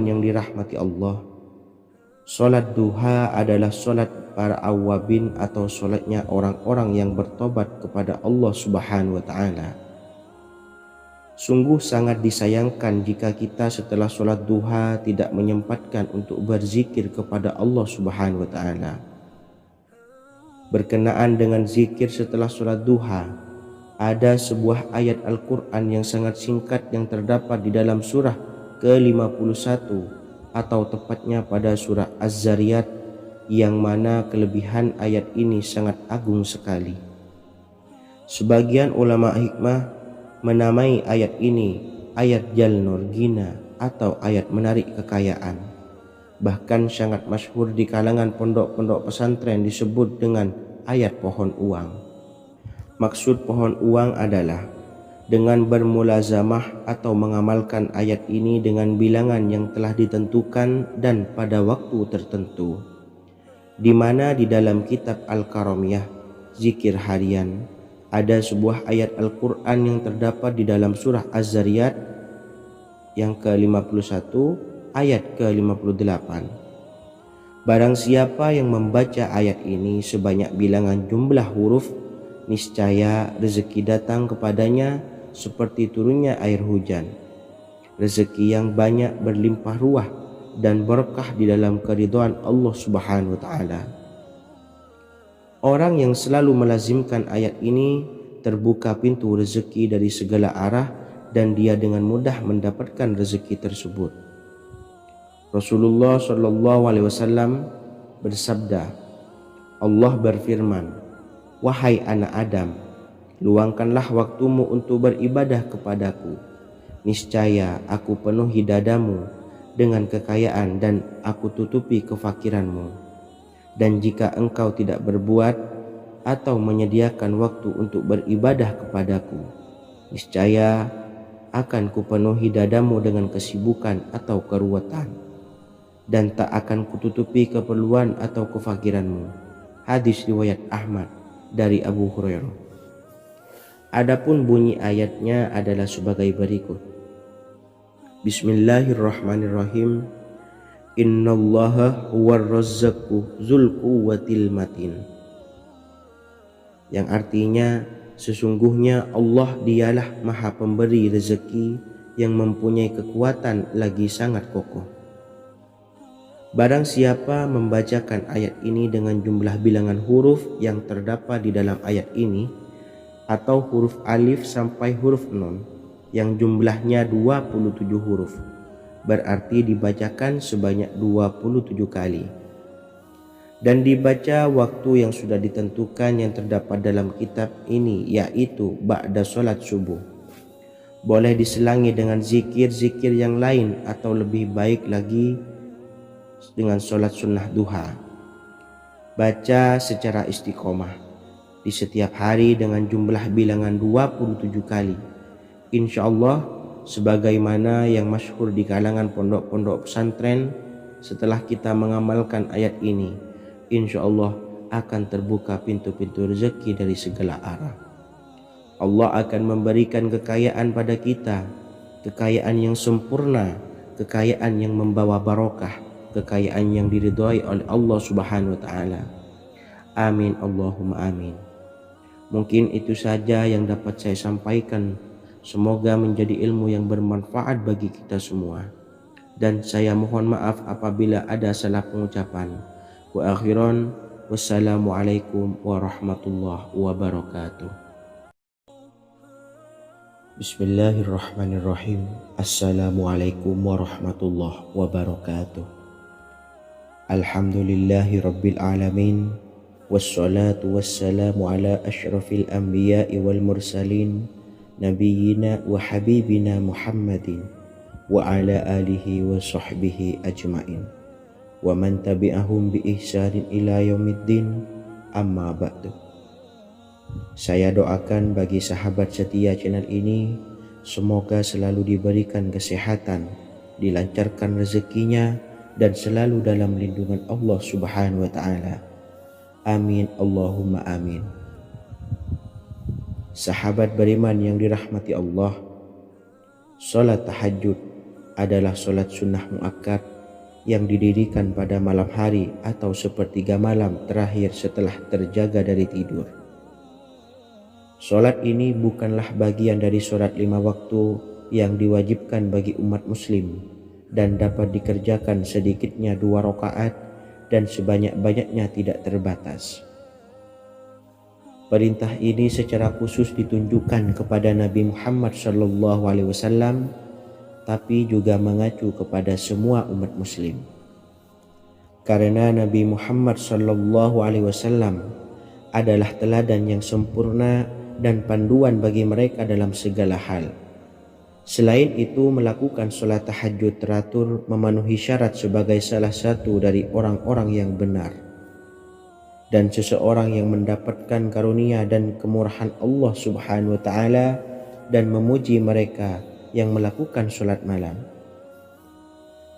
yang dirahmati Allah, solat duha adalah solat para awabin atau solatnya orang-orang yang bertobat kepada Allah Subhanahu wa Ta'ala. Sungguh sangat disayangkan jika kita setelah solat duha tidak menyempatkan untuk berzikir kepada Allah Subhanahu wa Ta'ala. Berkenaan dengan zikir setelah solat duha, ada sebuah ayat Al-Quran yang sangat singkat yang terdapat di dalam surah ke-51 atau tepatnya pada surah Az-Zariyat, yang mana kelebihan ayat ini sangat agung sekali. Sebagian ulama hikmah menamai ayat ini ayat Jalnur Gina atau ayat menarik kekayaan. Bahkan sangat masyhur di kalangan pondok-pondok pesantren disebut dengan ayat pohon uang. Maksud pohon uang adalah dengan bermulazamah atau mengamalkan ayat ini dengan bilangan yang telah ditentukan dan pada waktu tertentu, di mana di dalam kitab Al-Karamiyah zikir harian ada sebuah ayat Al-Quran yang terdapat di dalam surah Az-Zariyat yang ke-51 ayat ke-58. Barang siapa yang membaca ayat ini sebanyak bilangan jumlah huruf, niscaya rezeki datang kepadanya seperti turunnya air hujan. Rezeki yang banyak berlimpah ruah dan berkah di dalam keridhaan Allah Subhanahu wa Ta'ala. Orang yang selalu melazimkan ayat ini terbuka pintu rezeki dari segala arah dan dia dengan mudah mendapatkan rezeki tersebut. Rasulullah SAW bersabda, Allah berfirman, "Wahai anak Adam, luangkanlah waktumu untuk beribadah kepadaku. Niscaya aku penuhi dadamu dengan kekayaan dan aku tutupi kefakiranmu. Dan jika engkau tidak berbuat atau menyediakan waktu untuk beribadah kepadaku, niscaya akan kupenuhi dadamu dengan kesibukan atau keruwetan, dan tak akan kututupi keperluan atau kefakiranmu." Hadis riwayat Ahmad dari Abu Hurairah. Adapun bunyi ayatnya adalah sebagai berikut. Bismillahirrahmanirrahim. Innallaha huwar razzaqu dzul quwwatil matin. Yang artinya, sesungguhnya Allah dialah maha pemberi rezeki yang mempunyai kekuatan lagi sangat kokoh. Barang siapa membacakan ayat ini dengan jumlah bilangan huruf yang terdapat di dalam ayat ini, atau huruf alif sampai huruf nun yang jumlahnya 27 huruf, berarti dibacakan sebanyak 27 kali, dan dibaca waktu yang sudah ditentukan yang terdapat dalam kitab ini, yaitu ba'da sholat subuh. Boleh diselangi dengan zikir-zikir yang lain atau lebih baik lagi dengan sholat sunnah duha. Baca secara istiqomah di setiap hari dengan jumlah bilangan 27 kali. Insya Allah, sebagaimana yang masyhur di kalangan pondok-pondok pesantren, setelah kita mengamalkan ayat ini, insya Allah akan terbuka pintu-pintu rezeki dari segala arah. Allah akan memberikan kekayaan pada kita, kekayaan yang sempurna, kekayaan yang membawa barokah, kekayaan yang diridhai oleh Allah Subhanahu wa Ta'ala. Amin Allahumma amin. Mungkin itu saja yang dapat saya sampaikan. Semoga menjadi ilmu yang bermanfaat bagi kita semua. Dan saya mohon maaf apabila ada salah pengucapan. Wa akhiran, wassalamualaikum warahmatullahi wabarakatuh. Bismillahirrahmanirrahim. Assalamualaikum warahmatullahi wabarakatuh. Alhamdulillahi rabbil alamin. Wassalatu wassalamu ala asyrafil anbiya'i wal mursalin, Nabiyyina wa habibina Muhammadin wa ala alihi wa sahbihi ajmain wa man tabi'ahum bi ihsanin ila yaumiddin, amma ba'du. Saya doakan bagi sahabat setia channel ini, semoga selalu diberikan kesehatan, dilancarkan rezekinya, dan selalu dalam lindungan Allah Subhanahu wa Ta'ala. Amin Allahumma amin. Sahabat beriman yang dirahmati Allah, salat tahajud adalah sholat sunnah muakkad yang didirikan pada malam hari atau sepertiga malam terakhir setelah terjaga dari tidur. Sholat ini bukanlah bagian dari sholat 5 waktu yang diwajibkan bagi umat muslim dan dapat dikerjakan sedikitnya 2 rakaat dan sebanyak-banyaknya tidak terbatas. Perintah ini secara khusus ditunjukkan kepada Nabi Muhammad SAW, tapi juga mengacu kepada semua umat muslim. Karena Nabi Muhammad SAW adalah teladan yang sempurna dan panduan bagi mereka dalam segala hal. Selain itu, melakukan sholat tahajud teratur memenuhi syarat sebagai salah satu dari orang-orang yang benar. Dan seseorang yang mendapatkan karunia dan kemurahan Allah Subhanahu wa Ta'ala dan memuji mereka yang melakukan sholat malam.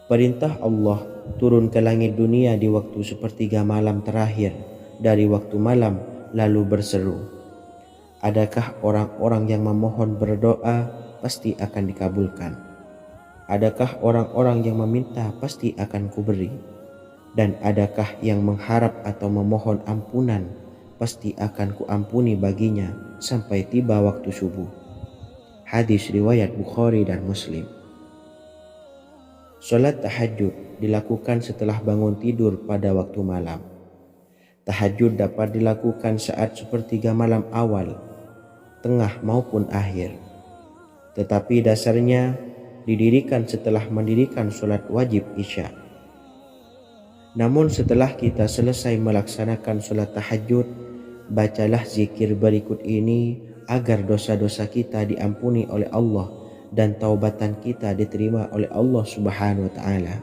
Perintah Allah turun ke langit dunia di waktu sepertiga malam terakhir dari waktu malam, lalu berseru, adakah orang-orang yang memohon berdoa pasti akan dikabulkan? Adakah orang-orang yang meminta pasti akan kuberi? Dan adakah yang mengharap atau memohon ampunan pasti akan kuampuni baginya sampai tiba waktu subuh. Hadis riwayat Bukhari dan Muslim. Sholat tahajud dilakukan setelah bangun tidur pada waktu malam. Tahajud dapat dilakukan saat sepertiga malam awal, tengah maupun akhir. Tetapi dasarnya didirikan setelah mendirikan sholat wajib Isya. Namun setelah kita selesai melaksanakan sholat tahajud, bacalah zikir berikut ini agar dosa-dosa kita diampuni oleh Allah dan taubatan kita diterima oleh Allah Subhanahu wa Ta'ala.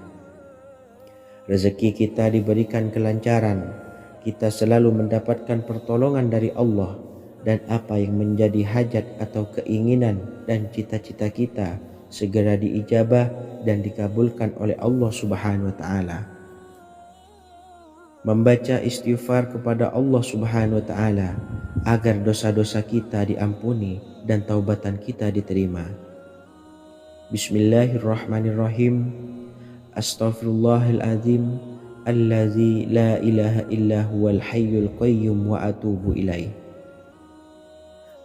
Rezeki kita diberikan kelancaran, kita selalu mendapatkan pertolongan dari Allah, dan apa yang menjadi hajat atau keinginan dan cita-cita kita segera diijabah dan dikabulkan oleh Allah Subhanahu wa Ta'ala. Membaca istighfar kepada Allah Subhanahu wa Ta'ala agar dosa-dosa kita diampuni dan taubatan kita diterima. Bismillahirrahmanirrahim. Astaghfirullahaladzim allazi la ilaha illa huwal hayyul qayyum wa atubu ilaih.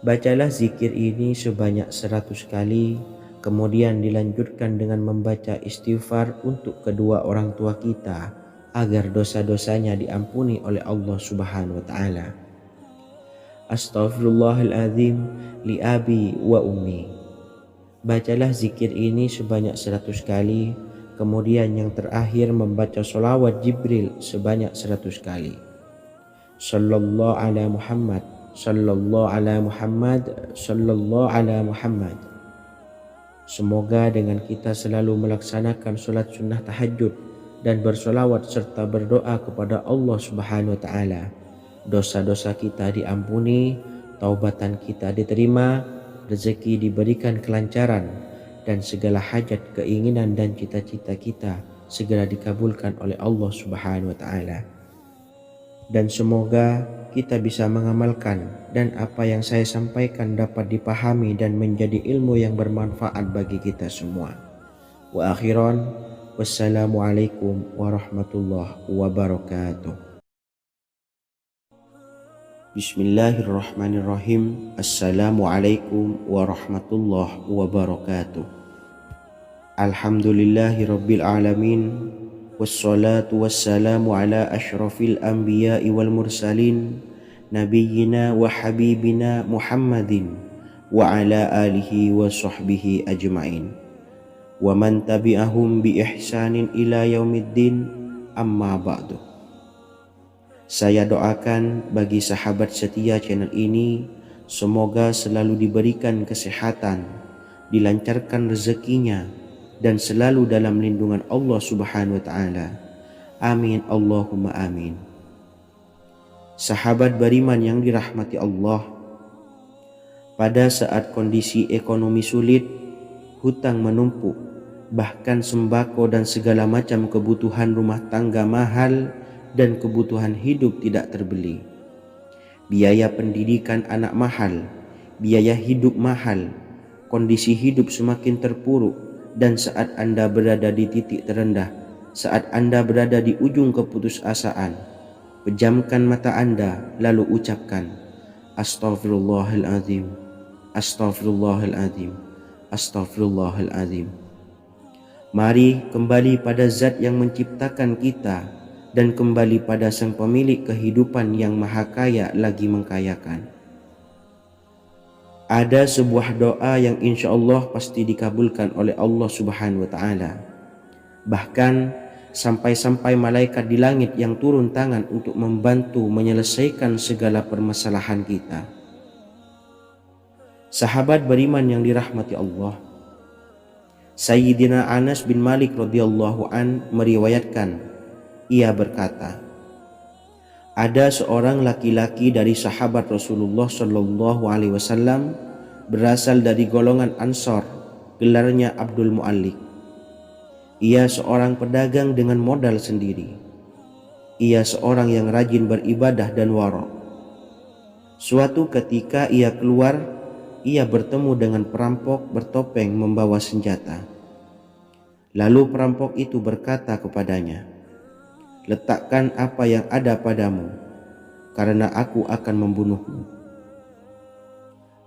Bacalah zikir ini sebanyak 100 kali, kemudian dilanjutkan dengan membaca istighfar untuk kedua orang tua kita agar dosa-dosanya diampuni oleh Allah Subhanahu wa Ta'ala. Astaghfirullahaladzim li abi wa ummi. Bacalah zikir ini sebanyak 100 kali, kemudian yang terakhir membaca sholawat Jibril sebanyak 100 kali. Sallallahu ala Muhammad, sallallahu ala Muhammad, sallallahu ala Muhammad. Semoga dengan kita selalu melaksanakan sholat sunnah tahajud dan bersolawat serta berdoa kepada Allah Subhanahu wa Ta'ala, dosa-dosa kita diampuni, taubatan kita diterima, rezeki diberikan kelancaran, dan segala hajat, keinginan dan cita-cita kita segera dikabulkan oleh Allah Subhanahu wa Ta'ala. Dan semoga kita bisa mengamalkan dan apa yang saya sampaikan dapat dipahami dan menjadi ilmu yang bermanfaat bagi kita semua. Wa akhiran, wassalamualaikum warahmatullahi wabarakatuh. Bismillahirrahmanirrahim. Assalamualaikum warahmatullahi wabarakatuh. Alhamdulillahi rabbil alamin, wassalatu wassalamu ala ashrafil anbiya'i wal mursalin, nabiyyina wa habibina Muhammadin wa ala alihi wa sahbihi ajma'in, wa man tabi'ahum bi ihsanin ila yaumiddin, amma ba'du. Saya doakan bagi sahabat setia channel ini, semoga selalu diberikan kesehatan, dilancarkan rezekinya, dan selalu dalam lindungan Allah Subhanahu wa Ta'ala. Amin Allahumma amin. Sahabat beriman yang dirahmati Allah, pada saat kondisi ekonomi sulit, hutang menumpuk, bahkan sembako dan segala macam kebutuhan rumah tangga mahal dan kebutuhan hidup tidak terbeli. Biaya pendidikan anak mahal, biaya hidup mahal, kondisi hidup semakin terpuruk, dan saat Anda berada di titik terendah, saat Anda berada di ujung keputusasaan, pejamkan mata Anda lalu ucapkan Astaghfirullahaladzim, Astaghfirullahaladzim, Astaghfirullahaladzim. Mari kembali pada Zat yang menciptakan kita dan kembali pada Sang Pemilik kehidupan yang Maha Kaya lagi mengkayakan. Ada sebuah doa yang insya Allah pasti dikabulkan oleh Allah Subhanahu wa Ta'ala. Bahkan sampai-sampai malaikat di langit yang turun tangan untuk membantu menyelesaikan segala permasalahan kita. Sahabat beriman yang dirahmati Allah, Sayyidina Anas bin Malik radhiyallahu an meriwayatkan, ia berkata, ada seorang laki-laki dari sahabat Rasulullah Shallallahu Alaihi Wasallam berasal dari golongan Ansor, gelarnya Abdul Mu'allik. Ia seorang pedagang dengan modal sendiri. Ia seorang yang rajin beribadah dan wara'. Suatu ketika ia keluar, ia bertemu dengan perampok bertopeng membawa senjata. Lalu perampok itu berkata kepadanya, letakkan apa yang ada padamu, karena aku akan membunuhmu.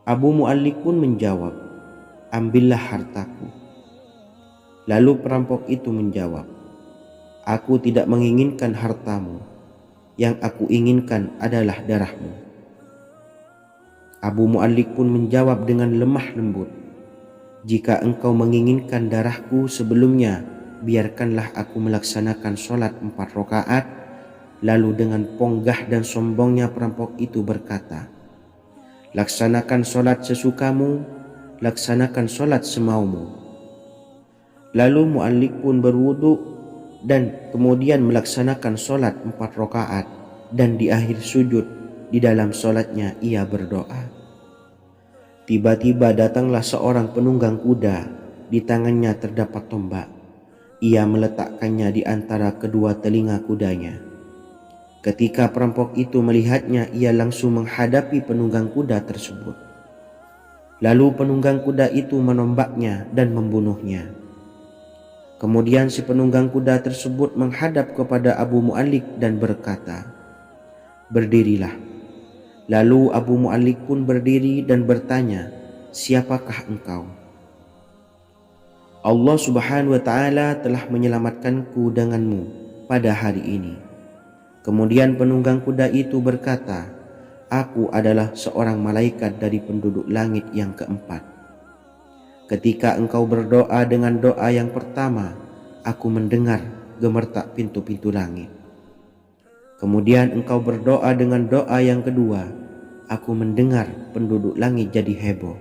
Abu Mu'allik pun menjawab, ambillah hartaku. Lalu perampok itu menjawab, aku tidak menginginkan hartamu, yang aku inginkan adalah darahmu. Abu Mu'allik pun menjawab dengan lemah lembut, jika engkau menginginkan darahku sebelumnya, biarkanlah aku melaksanakan sholat 4 rakaat. Lalu dengan ponggah dan sombongnya perampok itu berkata, laksanakan sholat sesukamu, laksanakan sholat semaumu. Lalu Mu'allik pun berwudu dan kemudian melaksanakan sholat 4 rakaat, dan di akhir sujud di dalam sholatnya ia berdoa. Tiba-tiba datanglah seorang penunggang kuda, di tangannya terdapat tombak. Ia meletakkannya di antara kedua telinga kudanya. Ketika perampok itu melihatnya, ia langsung menghadapi penunggang kuda tersebut. Lalu penunggang kuda itu menombaknya dan membunuhnya. Kemudian si penunggang kuda tersebut menghadap kepada Abu Mu'allik dan berkata, berdirilah. Lalu Abu Mu'allik pun berdiri dan bertanya, siapakah engkau? Allah Subhanahu wa Ta'ala telah menyelamatkanku denganmu pada hari ini. Kemudian penunggang kuda itu berkata, aku adalah seorang malaikat dari penduduk langit yang keempat. Ketika engkau berdoa dengan doa yang pertama, aku mendengar gemertak pintu-pintu langit. Kemudian engkau berdoa dengan doa yang kedua, aku mendengar penduduk langit jadi heboh.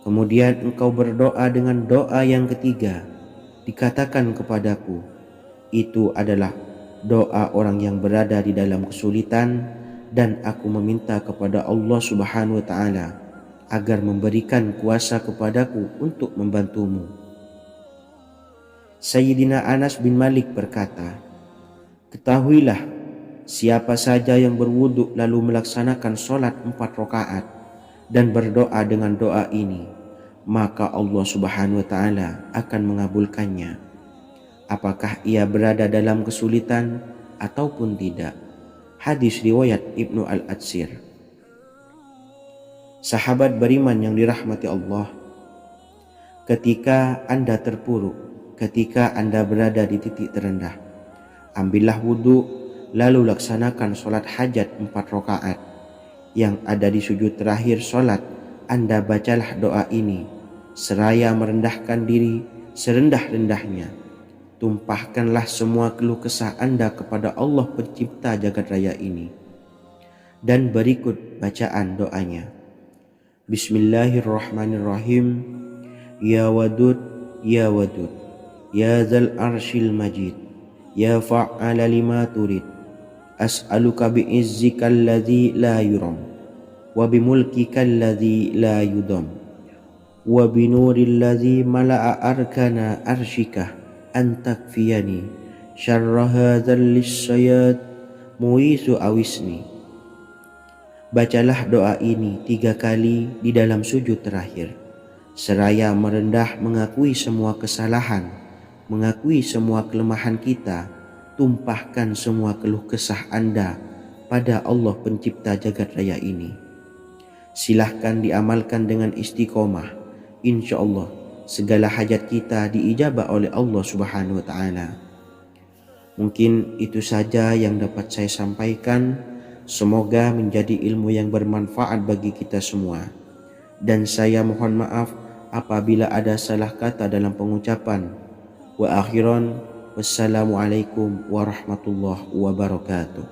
Kemudian engkau berdoa dengan doa yang ketiga, dikatakan kepadaku, itu adalah doa orang yang berada di dalam kesulitan, dan aku meminta kepada Allah Subhanahu wa Ta'ala agar memberikan kuasa kepadaku untuk membantumu. Sayyidina Anas bin Malik berkata, ketahuilah, siapa saja yang berwudu lalu melaksanakan sholat 4 rakaat dan berdoa dengan doa ini, maka Allah Subhanahu wa Ta'ala akan mengabulkannya, apakah ia berada dalam kesulitan ataupun tidak. Hadis riwayat Ibnu Al-Atsir. Sahabat beriman yang dirahmati Allah, ketika Anda terpuruk, ketika Anda berada di titik terendah, ambillah wudu, lalu laksanakan sholat hajat 4 rakaat. Yang ada di sujud terakhir sholat, Anda bacalah doa ini, seraya merendahkan diri serendah-rendahnya. Tumpahkanlah semua keluh kesah Anda kepada Allah pencipta jagat raya ini. Dan berikut bacaan doanya. Bismillahirrahmanirrahim. Ya Wadud, Ya Wadud, Ya Dzal Arsyil Majid, Ya fa'ala lima turid, as'aluka bi'izzikal ladzi la yuram, wa bimulkikal ladzi la yudam, wa binuril ladzi mala'a arkana arsyika, antakfiyani syarra hadzal lisyayad muisu awisni. Bacalah doa ini 3 kali di dalam sujud terakhir. seraya merendah mengakui semua kesalahan, mengakui semua kelemahan kita, tumpahkan semua keluh kesah Anda pada Allah pencipta jagat raya ini. Silahkan diamalkan dengan istiqomah. Insya Allah segala hajat kita diijabah oleh Allah Subhanahu wa Ta'ala. Mungkin itu saja yang dapat saya sampaikan. Semoga menjadi ilmu yang bermanfaat bagi kita semua. Dan saya mohon maaf apabila ada salah kata dalam pengucapan. Wa akhiran, wassalamualaikum warahmatullahi wabarakatuh.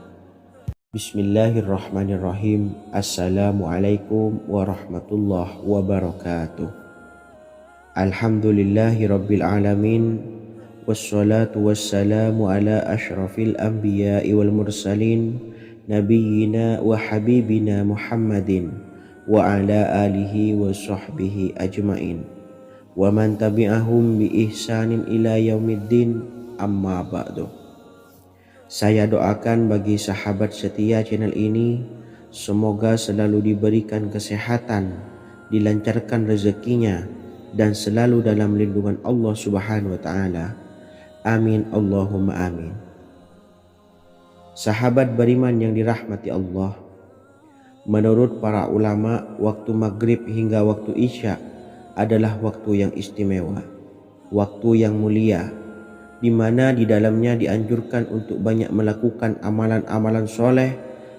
Bismillahirrahmanirrahim. Assalamualaikum warahmatullahi wabarakatuh. Alhamdulillahi rabbil alamin. Wassalatu wassalamu ala ashrafil anbiya'i wal mursalin, nabiyyina wa habibina Muhammadin wa ala alihi wa sahbihi ajmain wa man tabi'ahum bi ihsanin ila yaumiddin, amma ba'du. Saya doakan bagi sahabat setia channel ini, semoga selalu diberikan kesehatan, dilancarkan rezekinya, dan selalu dalam lindungan Allah Subhanahu wa Ta'ala. Amin Allahumma amin. Sahabat beriman yang dirahmati Allah, menurut para ulama, waktu maghrib hingga waktu isya adalah waktu yang istimewa, waktu yang mulia, di mana di dalamnya dianjurkan untuk banyak melakukan amalan-amalan soleh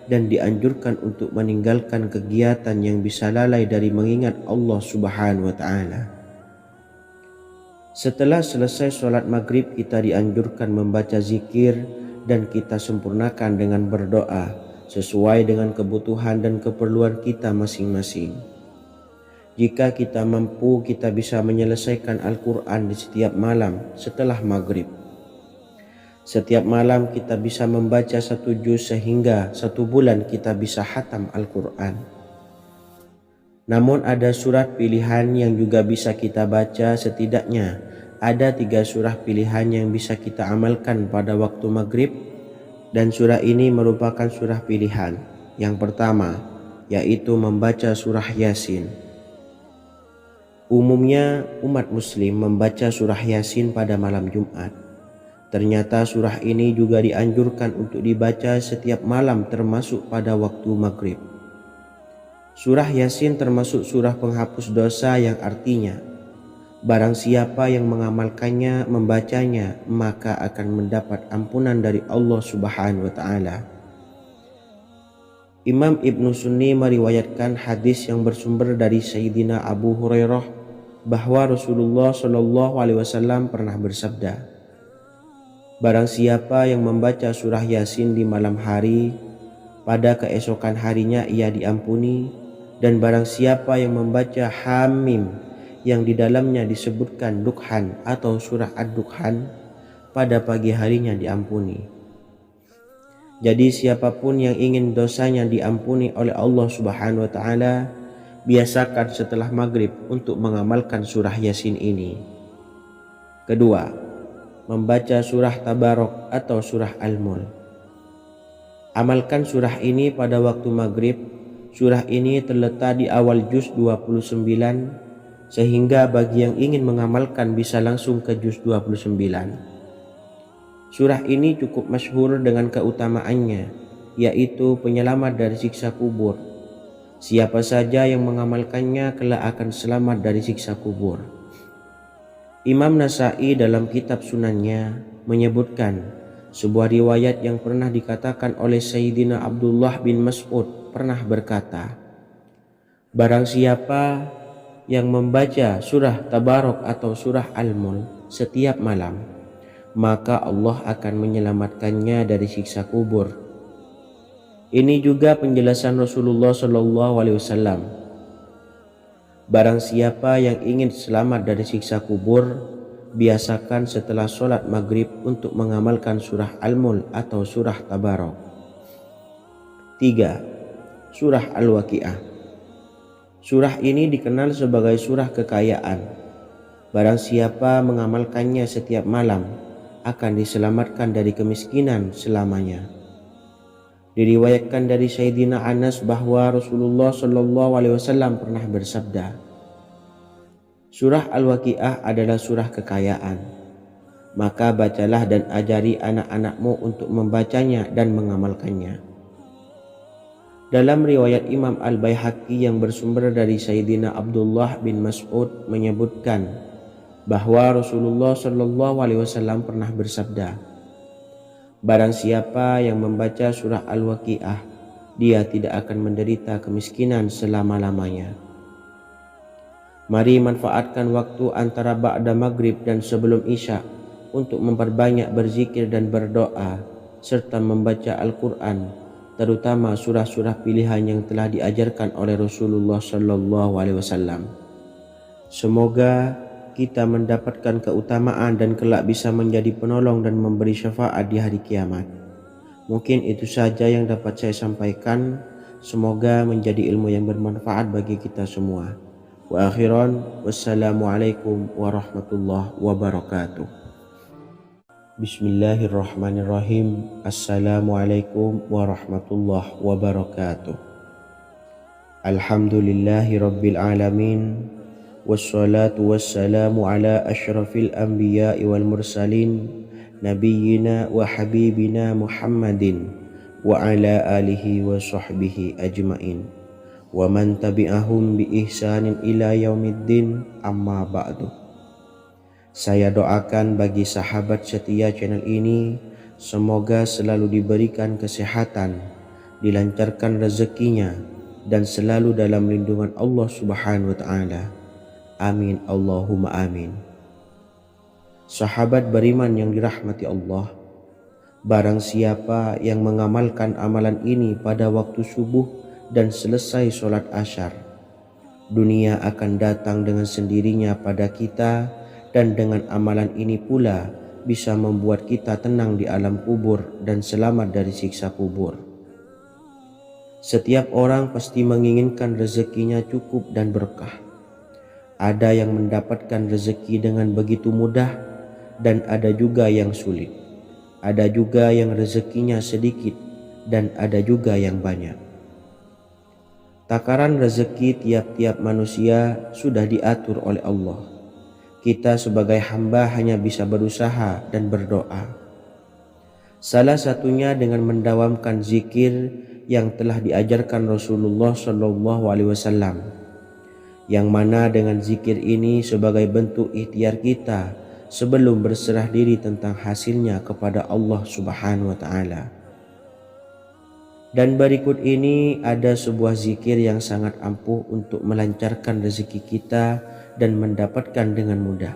dan dianjurkan untuk meninggalkan kegiatan yang bisa lalai dari mengingat Allah Subhanahu wa Ta'ala. Setelah selesai sholat maghrib, kita dianjurkan membaca zikir dan kita sempurnakan dengan berdoa sesuai dengan kebutuhan dan keperluan kita masing-masing. Jika kita mampu, kita bisa menyelesaikan Al-Quran di setiap malam setelah maghrib. Setiap malam kita bisa membaca 1 juz sehingga 1 bulan kita bisa khatam Al-Quran. Namun ada surat pilihan yang juga bisa kita baca. Setidaknya ada 3 surah pilihan yang bisa kita amalkan pada waktu maghrib, dan surah ini merupakan surah pilihan. Yang pertama yaitu membaca surah Yasin. Umumnya umat muslim membaca surah Yasin pada malam Jumat. Ternyata surah ini juga dianjurkan untuk dibaca setiap malam termasuk pada waktu maghrib. Surah Yasin termasuk surah penghapus dosa yang artinya barang siapa yang mengamalkannya, membacanya, maka akan mendapat ampunan dari Allah Subhanahu wa Ta'ala. Imam Ibnu Sunni meriwayatkan hadis yang bersumber dari Sayyidina Abu Hurairah bahwa Rasulullah Shallallahu Alaihi Wasallam pernah bersabda, barang siapa yang membaca surah Yasin di malam hari, pada keesokan harinya ia diampuni. Dan barang siapa yang membaca Hamim yang di dalamnya disebutkan Dukhan atau surah Ad-Dukhan, pada pagi harinya diampuni. Jadi siapapun yang ingin dosanya diampuni oleh Allah Subhanahu wa Ta'ala, biasakan setelah maghrib untuk mengamalkan surah Yasin ini. Kedua, membaca surah Tabarok atau surah Al-Mulk. Amalkan surah ini pada waktu maghrib. Surah ini terletak di awal juz 29, sehingga bagi yang ingin mengamalkan bisa langsung ke juz 29. Surah ini cukup masyhur dengan keutamaannya, yaitu penyelamat dari siksa kubur. Siapa saja yang mengamalkannya kelak akan selamat dari siksa kubur. Imam Nasa'i dalam kitab Sunannya menyebutkan sebuah riwayat yang pernah dikatakan oleh Sayyidina Abdullah bin Mas'ud pernah berkata, barang siapa yang membaca surah Tabarok atau surah Al-Mulk setiap malam, maka Allah akan menyelamatkannya dari siksa kubur. Ini juga penjelasan Rasulullah Shallallahu Alaihi Wasallam. Barang siapa yang ingin selamat dari siksa kubur, biasakan setelah sholat maghrib untuk mengamalkan surah Al-Mulk atau surah Tabarok. 3. Surah Al-Waqi'ah. Surah ini dikenal sebagai surah kekayaan. Barang siapa mengamalkannya setiap malam akan diselamatkan dari kemiskinan selamanya. Diriwayatkan dari Sayyidina Anas bahwa Rasulullah Shallallahu Alaihi Wasallam pernah bersabda, Surah Al-Waqiah adalah surah kekayaan. Maka bacalah dan ajari anak-anakmu untuk membacanya dan mengamalkannya. Dalam riwayat Imam Al-Baihaqi yang bersumber dari Sayyidina Abdullah bin Mas'ud menyebutkan bahwa Rasulullah Shallallahu Alaihi Wasallam pernah bersabda, barang siapa yang membaca surah Al-Waqiah, dia tidak akan menderita kemiskinan selama-lamanya. Mari manfaatkan waktu antara ba'da maghrib dan sebelum isya untuk memperbanyak berzikir dan berdoa serta membaca Al-Quran, terutama surah-surah pilihan yang telah diajarkan oleh Rasulullah Shallallahu Alaihi Wasallam. Semoga kita mendapatkan keutamaan dan kelak bisa menjadi penolong dan memberi syafaat di hari kiamat. Mungkin itu saja yang dapat saya sampaikan. Semoga menjadi ilmu yang bermanfaat bagi kita semua. Wa akhiran, wassalamualaikum warahmatullahi wabarakatuh. Bismillahirrahmanirrahim. Assalamualaikum warahmatullahi wabarakatuh. Alhamdulillahi rabbil alamin. Wassalatu wassalamu ala ashrafil anbiya'i wal mursalin, nabiyyina wa habibina Muhammadin wa ala alihi wa sahbihi ajmain, wa man tabi'ahum bi ihsanin ila yaumiddin, amma ba'du. Saya doakan bagi sahabat setia channel ini, semoga selalu diberikan kesehatan, dilancarkan rezekinya, dan selalu dalam lindungan Allah Subhanahu wa Ta'ala. Amin Allahumma amin. Sahabat beriman yang dirahmati Allah, barang siapa yang mengamalkan amalan ini pada waktu subuh dan selesai sholat asyar, dunia akan datang dengan sendirinya pada kita, dan dengan amalan ini pula bisa membuat kita tenang di alam kubur dan selamat dari siksa kubur. Setiap orang pasti menginginkan rezekinya cukup dan berkah. Ada yang mendapatkan rezeki dengan begitu mudah dan ada juga yang sulit. Ada juga yang rezekinya sedikit dan ada juga yang banyak. Takaran rezeki tiap-tiap manusia sudah diatur oleh Allah. Kita sebagai hamba hanya bisa berusaha dan berdoa. Salah satunya dengan mendawamkan zikir yang telah diajarkan Rasulullah Shallallahu Alaihi Wasallam, yang mana dengan zikir ini sebagai bentuk ikhtiar kita sebelum berserah diri tentang hasilnya kepada Allah Subhanahu wa Ta'ala. Dan berikut ini ada sebuah zikir yang sangat ampuh untuk melancarkan rezeki kita dan mendapatkan dengan mudah.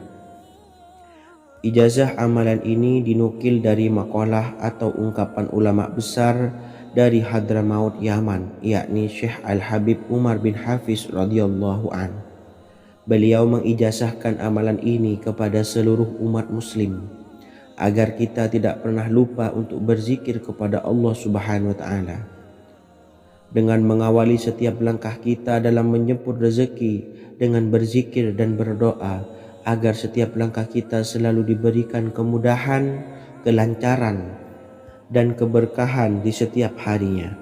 Ijazah amalan ini dinukil dari makalah atau ungkapan ulama besar dari Hadramaut Yaman, yakni Syekh Al-Habib Umar bin Hafiz radhiyallahu an. Beliau mengijazahkan amalan ini kepada seluruh umat muslim agar kita tidak pernah lupa untuk berzikir kepada Allah Subhanahu wa Ta'ala. Dengan mengawali setiap langkah kita dalam menjemput rezeki dengan berzikir dan berdoa agar setiap langkah kita selalu diberikan kemudahan, kelancaran, dan keberkahan di setiap harinya.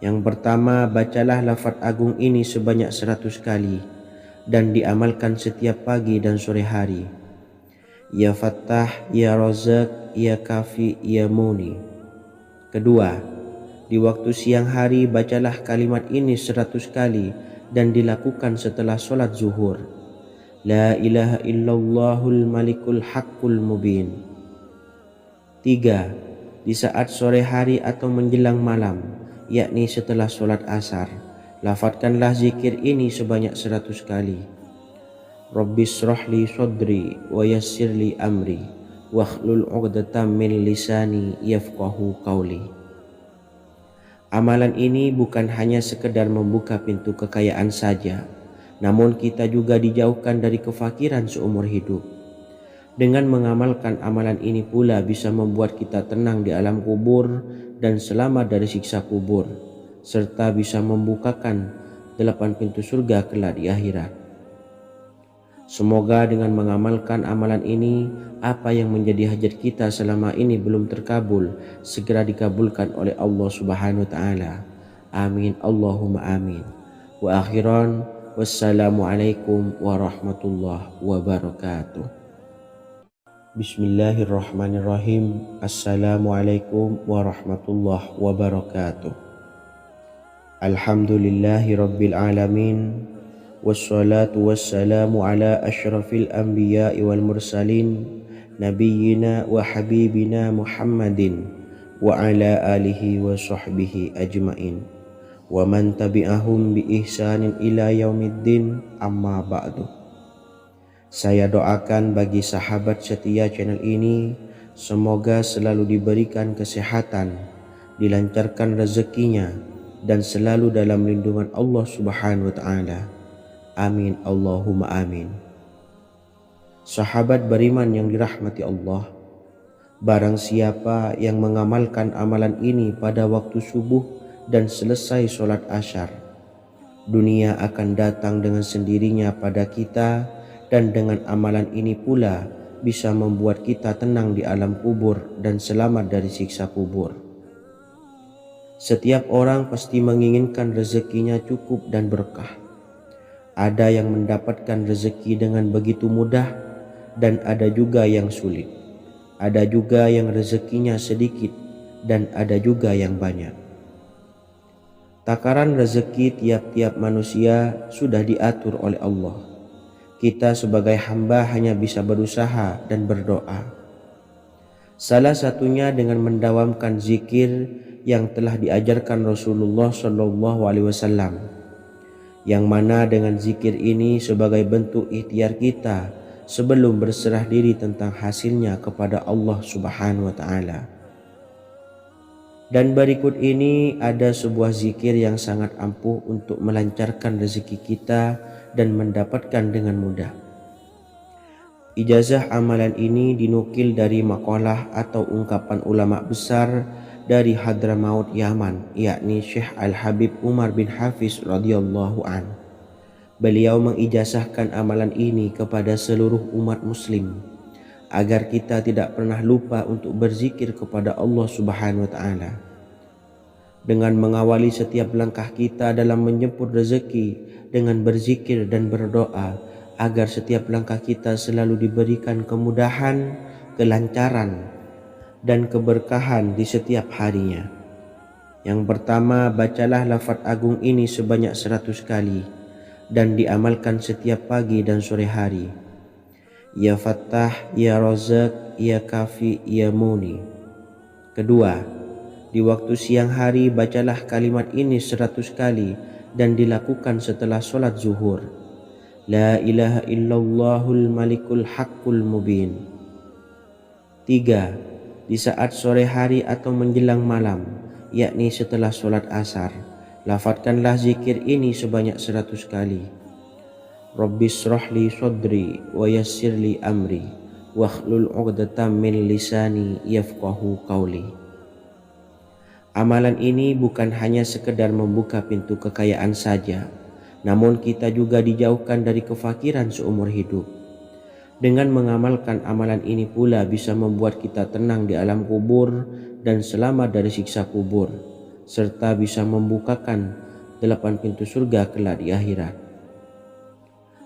Yang pertama, bacalah lafaz agung ini sebanyak 100 kali dan diamalkan setiap pagi dan sore hari. Ya Fattah, Ya Razak, Ya Kafi, Ya Muni. Kedua, di waktu siang hari bacalah kalimat ini 100 kali dan dilakukan setelah sholat zuhur. La ilaha illallahul malikul haqqul mubin. Tiga, di saat sore hari atau menjelang malam, yakni setelah sholat asar, lafadzkanlah zikir ini sebanyak 100 kali. Rabbishrahli sodri wa yassirli amri wakhlul 'uqdatam min lisani yafqahu qawli. Amalan ini bukan hanya sekedar membuka pintu kekayaan saja, namun kita juga dijauhkan dari kefakiran seumur hidup. Dengan mengamalkan amalan ini pula bisa membuat kita tenang di alam kubur dan selamat dari siksa kubur, serta bisa membukakan 8 pintu surga kelak di akhirat. Semoga dengan mengamalkan amalan ini, apa yang menjadi hajat kita selama ini belum terkabul, segera dikabulkan oleh Allah Subhanahu wa Ta'ala. Amin Allahumma amin. Wa akhiran, Wassalamualaikum warahmatullahi wabarakatuh. Bismillahirrahmanirrahim. Assalamualaikum warahmatullahi wabarakatuh. Alhamdulillahi rabbil alamin. Wassalatu wassalamu ala ashrafil anbiya'i wal mursalin, nabiyyina wa habibina Muhammadin wa ala alihi wa sahbihi ajmain, wa man tabi'ahum bi ihsanin ila yaumiddin, amma ba'du. Saya doakan bagi sahabat setia channel ini, semoga selalu diberikan kesehatan, dilancarkan rezekinya, dan selalu dalam lindungan Allah Subhanahu wa Ta'ala. Amin Allahumma amin. Sahabat beriman yang dirahmati Allah, barang siapa yang mengamalkan amalan ini pada waktu subuh dan selesai sholat asyar, dunia akan datang dengan sendirinya pada kita, dan dengan amalan ini pula bisa membuat kita tenang di alam kubur dan selamat dari siksa kubur. Setiap orang pasti menginginkan rezekinya cukup dan berkah. Ada yang mendapatkan rezeki dengan begitu mudah, dan ada juga yang sulit. Ada juga yang rezekinya sedikit, dan ada juga yang banyak. Takaran rezeki tiap-tiap manusia sudah diatur oleh Allah. Kita sebagai hamba hanya bisa berusaha dan berdoa. Salah satunya dengan mendawamkan zikir yang telah diajarkan Rasulullah SAW, yang mana dengan zikir ini sebagai bentuk ikhtiar kita sebelum berserah diri tentang hasilnya kepada Allah Subhanahu wa Ta'ala. Dan berikut ini ada sebuah zikir yang sangat ampuh untuk melancarkan rezeki kita dan mendapatkan dengan mudah. Ijazah amalan ini dinukil dari makalah atau ungkapan ulama besar dari Hadramaut Yaman, yakni Syekh Al-Habib Umar bin Hafiz radhiyallahu an. Beliau mengijazahkan amalan ini kepada seluruh umat muslim agar kita tidak pernah lupa untuk berzikir kepada Allah Subhanahu wa Ta'ala. Dengan mengawali setiap langkah kita dalam menjemput rezeki dengan berzikir dan berdoa agar setiap langkah kita selalu diberikan kemudahan, kelancaran, dan keberkahan di setiap harinya. Yang pertama, bacalah lafaz agung ini sebanyak 100 kali dan diamalkan setiap pagi dan sore hari. Ya Fattah, Ya Razak, Ya Kafi, Ya Muni. Kedua, di waktu siang hari bacalah kalimat ini 100 kali dan dilakukan setelah sholat zuhur. La ilaha illallahul malikul haqqul mubin. 3. Di saat sore hari atau menjelang malam, yakni setelah sholat asar, lafadzkanlah zikir ini sebanyak 100 kali. Rabbishrahli sodri wa yassirli amri wakhlul 'uqdatam min lisani yafqahu qawli. Amalan ini bukan hanya sekedar membuka pintu kekayaan saja, namun kita juga dijauhkan dari kefakiran seumur hidup. Dengan mengamalkan amalan ini pula bisa membuat kita tenang di alam kubur dan selamat dari siksa kubur, serta bisa membukakan 8 pintu surga kelak di akhirat.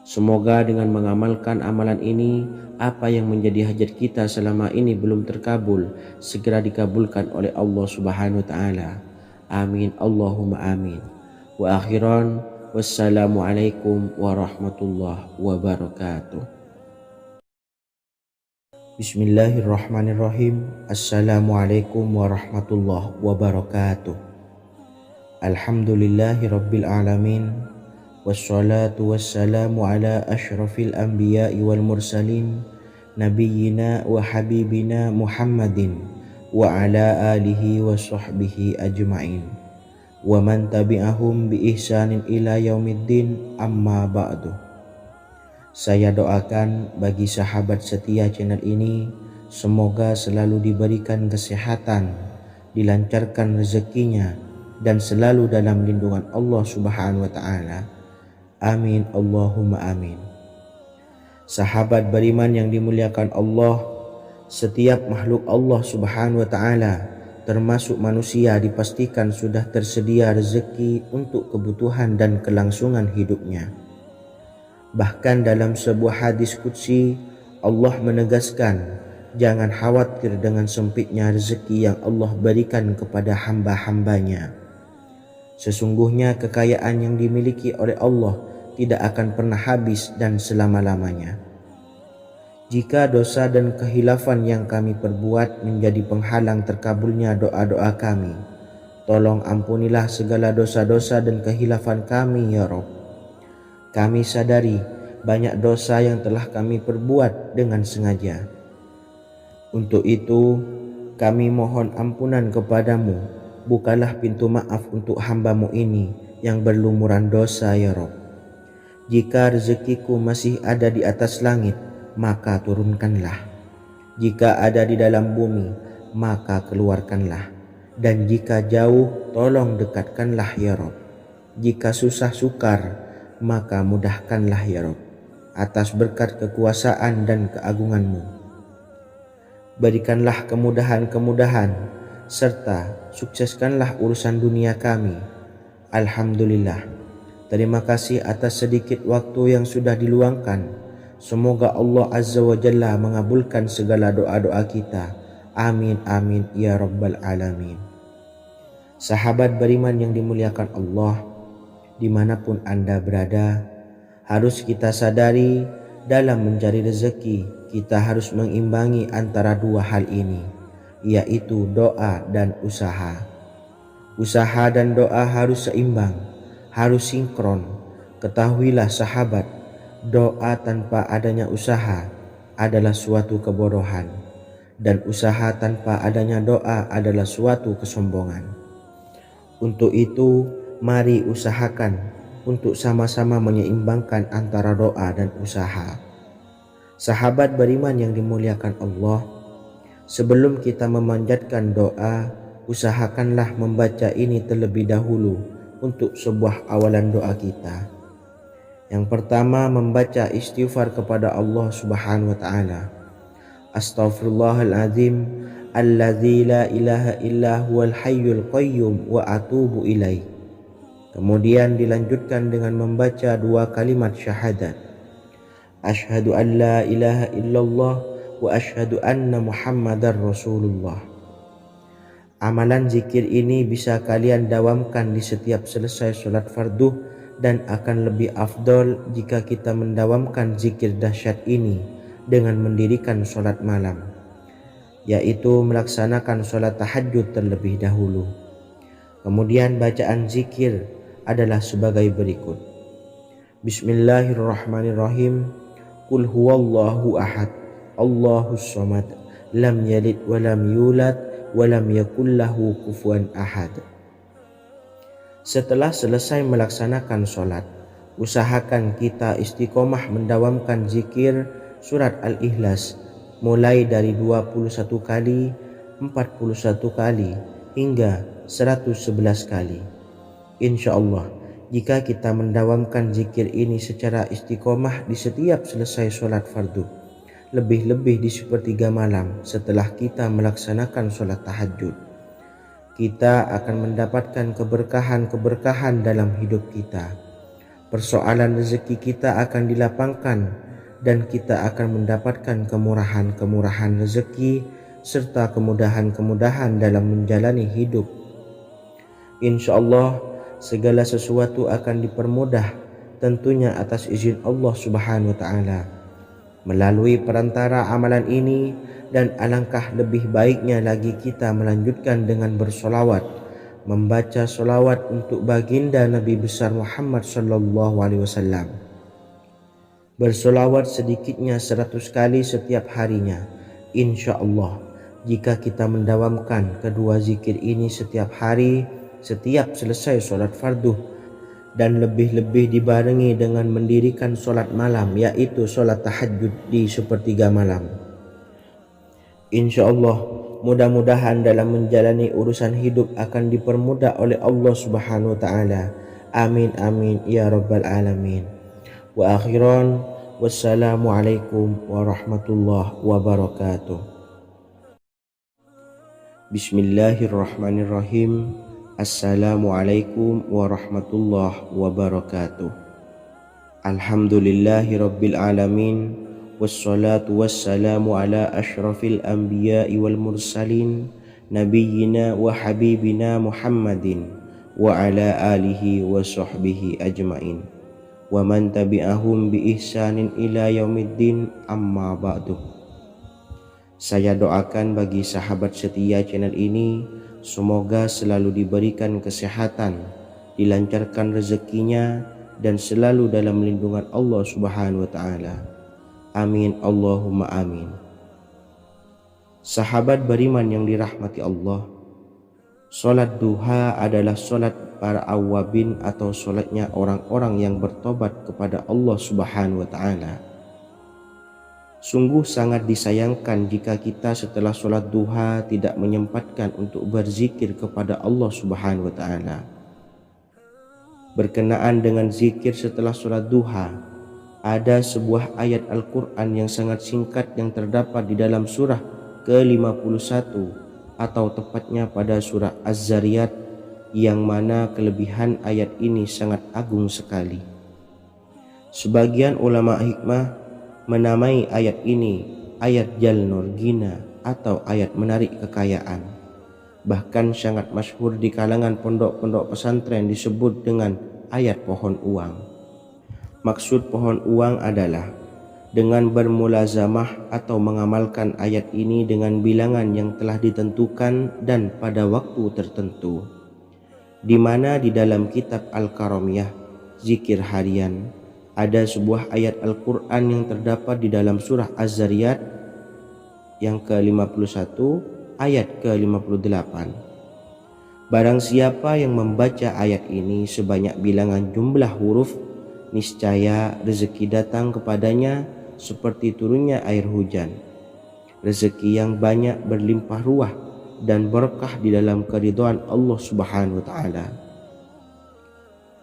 Semoga dengan mengamalkan amalan ini, apa yang menjadi hajat kita selama ini belum terkabul, segera dikabulkan oleh Allah Subhanahu wa Ta'ala. Amin Allahumma amin. Wa akhiran, wassalamualaikum warahmatullahi wabarakatuh. Bismillahirrahmanirrahim. Assalamualaikum warahmatullahi wabarakatuh. Alhamdulillahi rabbil alamin. Wassalatu wassalamu ala ashrafil anbiya'i wal mursalin, nabiyyina wa habibina Muhammadin wa ala alihi wa sahbihi ajmain, wa man tabi'ahum bi ihsanin ila yaumiddin, amma ba'du. Saya doakan bagi sahabat setia channel ini, semoga selalu diberikan kesehatan, dilancarkan rezekinya, dan selalu dalam lindungan Allah Subhanahu wa Ta'ala. Amin Allahumma amin. Sahabat beriman yang dimuliakan Allah, setiap makhluk Allah Subhanahu wa Ta'ala termasuk manusia dipastikan sudah tersedia rezeki untuk kebutuhan dan kelangsungan hidupnya. Bahkan dalam sebuah hadis qudsi Allah menegaskan, jangan khawatir dengan sempitnya rezeki yang Allah berikan kepada hamba-hambanya. Sesungguhnya kekayaan yang dimiliki oleh Allah tidak akan pernah habis dan selama-lamanya. Jika dosa dan kehilafan yang kami perbuat menjadi penghalang terkabulnya doa-doa kami, tolong ampunilah segala dosa-dosa dan kehilafan kami ya Rabb. Kami sadari banyak dosa yang telah kami perbuat dengan sengaja. Untuk itu, kami mohon ampunan kepadamu. Bukalah pintu maaf untuk hamba-Mu ini yang berlumuran dosa ya Rabb. Jika rezekiku masih ada di atas langit, maka turunkanlah. Jika ada di dalam bumi, maka keluarkanlah. Dan jika jauh, tolong dekatkanlah ya Rabb. Jika susah sukar, maka mudahkanlah ya Rabb, atas berkat kekuasaan dan keagungan-Mu. Berikanlah kemudahan-kemudahan, serta sukseskanlah urusan dunia kami. Alhamdulillah. Terima kasih atas sedikit waktu yang sudah diluangkan. Semoga Allah Azza wa Jalla mengabulkan segala doa-doa kita. Amin amin ya rabbal alamin. Sahabat beriman yang dimuliakan Allah, dimanapun Anda berada, harus kita sadari dalam mencari rezeki kita harus mengimbangi antara dua hal ini, yaitu doa dan usaha. Usaha dan doa harus seimbang, harus sinkron. Ketahuilah sahabat, doa tanpa adanya usaha adalah suatu kebodohan, dan usaha tanpa adanya doa adalah suatu kesombongan. Untuk itu, mari usahakan untuk sama-sama menyeimbangkan antara doa dan usaha. Sahabat beriman yang dimuliakan Allah, sebelum kita memanjatkan doa, usahakanlah membaca ini terlebih dahulu untuk sebuah awalan doa kita. Yang pertama, membaca istighfar kepada Allah Subhanahu wa taala. Astaghfirullahaladzim alladzi la ilaha illa huwal hayyul qayyum wa atubu ilaih. Kemudian dilanjutkan dengan membaca dua kalimat syahadat. Asyhadu an la ilaha illallah wa asyhadu anna Muhammadar Rasulullah. Amalan zikir ini bisa kalian dawamkan di setiap selesai sholat fardu, dan akan lebih afdol jika kita mendawamkan zikir dahsyat ini dengan mendirikan sholat malam, yaitu melaksanakan sholat tahajud terlebih dahulu. Kemudian bacaan zikir adalah sebagai berikut. Bismillahirrahmanirrahim. Qul huwallahu ahad, Allahus samad, lam yalid wa lam yulad walam yakullahu kufuwan ahad. Setelah selesai melaksanakan sholat, usahakan kita istiqomah mendawamkan zikir surat Al-Ikhlas mulai dari 21 kali, 41 kali, hingga 111 kali. Insya Allah, jika kita mendawamkan zikir ini secara istiqomah di setiap selesai sholat fardu, lebih-lebih di sepertiga malam setelah kita melaksanakan sholat tahajud, kita akan mendapatkan keberkahan-keberkahan dalam hidup kita. Persoalan rezeki kita akan dilapangkan, dan kita akan mendapatkan kemurahan-kemurahan rezeki serta kemudahan-kemudahan dalam menjalani hidup. Insya Allah segala sesuatu akan dipermudah, tentunya atas izin Allah Subhanahu wa taala. Melalui perantara amalan ini, dan alangkah lebih baiknya lagi kita melanjutkan dengan bersolawat, membaca solawat untuk baginda Nabi besar Muhammad sallallahu alaihi wasallam. Bersolawat sedikitnya 100 kali setiap harinya. Insya Allah, jika kita mendawamkan kedua zikir ini setiap hari, setiap selesai sholat fardu, dan lebih-lebih dibarengi dengan mendirikan sholat malam, yaitu sholat tahajud di sepertiga malam, insya Allah mudah-mudahan dalam menjalani urusan hidup akan dipermudah oleh Allah Subhanahu wa ta'ala. Amin amin ya rabbal alamin. Wa akhiran, wassalamualaikum warahmatullahi wabarakatuh. Bismillahirrahmanirrahim. Assalamualaikum warahmatullahi wabarakatuh. Alhamdulillahi rabbil alamin. Wassalatu wassalamu ala ashrafil anbiya'i wal mursalin, nabiyyina wa habibina Muhammadin wa ala alihi wa sahbihi ajmain, wa man tabi'ahum bi ihsanin ila yaumiddin, amma ba'du. Saya doakan bagi sahabat setia channel ini, semoga selalu diberikan kesehatan, dilancarkan rezekinya, dan selalu dalam lindungan Allah Subhanahu wa Ta'ala. Amin Allahumma amin. Sahabat beriman yang dirahmati Allah, solat duha adalah solat para awabin atau solatnya orang-orang yang bertobat kepada Allah Subhanahu wa Ta'ala. Sungguh sangat disayangkan jika kita setelah solat duha tidak menyempatkan untuk berzikir kepada Allah Subhanahu wa Ta'ala. Berkenaan dengan zikir setelah solat duha, ada sebuah ayat Al-Quran yang sangat singkat yang terdapat di dalam surah ke-51 atau tepatnya pada surah Az-Zariyat, yang mana kelebihan ayat ini sangat agung sekali. Sebagian ulama hikmah menamai ayat ini ayat Jalnur Gina atau ayat menarik kekayaan. Bahkan sangat masyhur di kalangan pondok-pondok pesantren disebut dengan ayat pohon uang. Maksud pohon uang adalah dengan bermulazamah atau mengamalkan ayat ini dengan bilangan yang telah ditentukan dan pada waktu tertentu, di mana di dalam kitab Al-Karamiyah zikir harian ada sebuah ayat Al-Quran yang terdapat di dalam surah Az-Zariyat yang ke-51 ayat ke-58. Barang siapa yang membaca ayat ini sebanyak bilangan jumlah huruf, niscaya rezeki datang kepadanya seperti turunnya air hujan. Rezeki yang banyak berlimpah ruah dan berkah di dalam keridhaan Allah Subhanahu wa Ta'ala.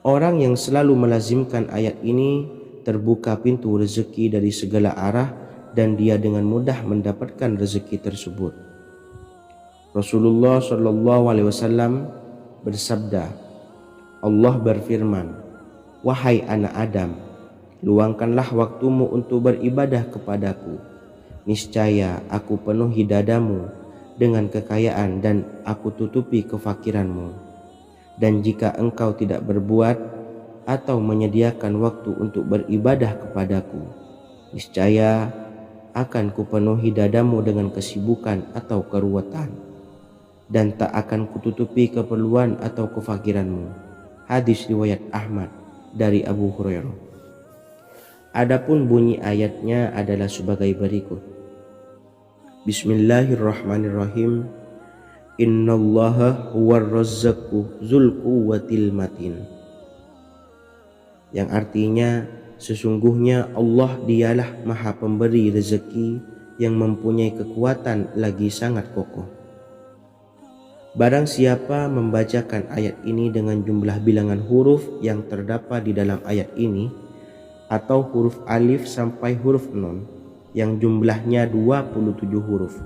Orang yang selalu melazimkan ayat ini terbuka pintu rezeki dari segala arah dan dia dengan mudah mendapatkan rezeki tersebut. Rasulullah Shallallahu Alaihi Wasallam bersabda, Allah berfirman, wahai anak Adam, luangkanlah waktumu untuk beribadah kepadaku. Niscaya aku penuhi dadamu dengan kekayaan dan aku tutupi kefakiranmu. Dan jika engkau tidak berbuat atau menyediakan waktu untuk beribadah kepadaku, niscaya akan kupenuhi dadamu dengan kesibukan atau keruwetan, dan tak akan kututupi keperluan atau kefakiranmu. Hadis riwayat Ahmad dari Abu Hurairah. Adapun bunyi ayatnya adalah sebagai berikut. Bismillahirrahmanirrahim. Innallaha huwar razzaqu dzul quwwatil matin. Yang artinya sesungguhnya Allah dialah maha pemberi rezeki yang mempunyai kekuatan lagi sangat kokoh. Barang siapa membacakan ayat ini dengan jumlah bilangan huruf yang terdapat di dalam ayat ini, atau huruf alif sampai huruf nun yang jumlahnya 27 huruf,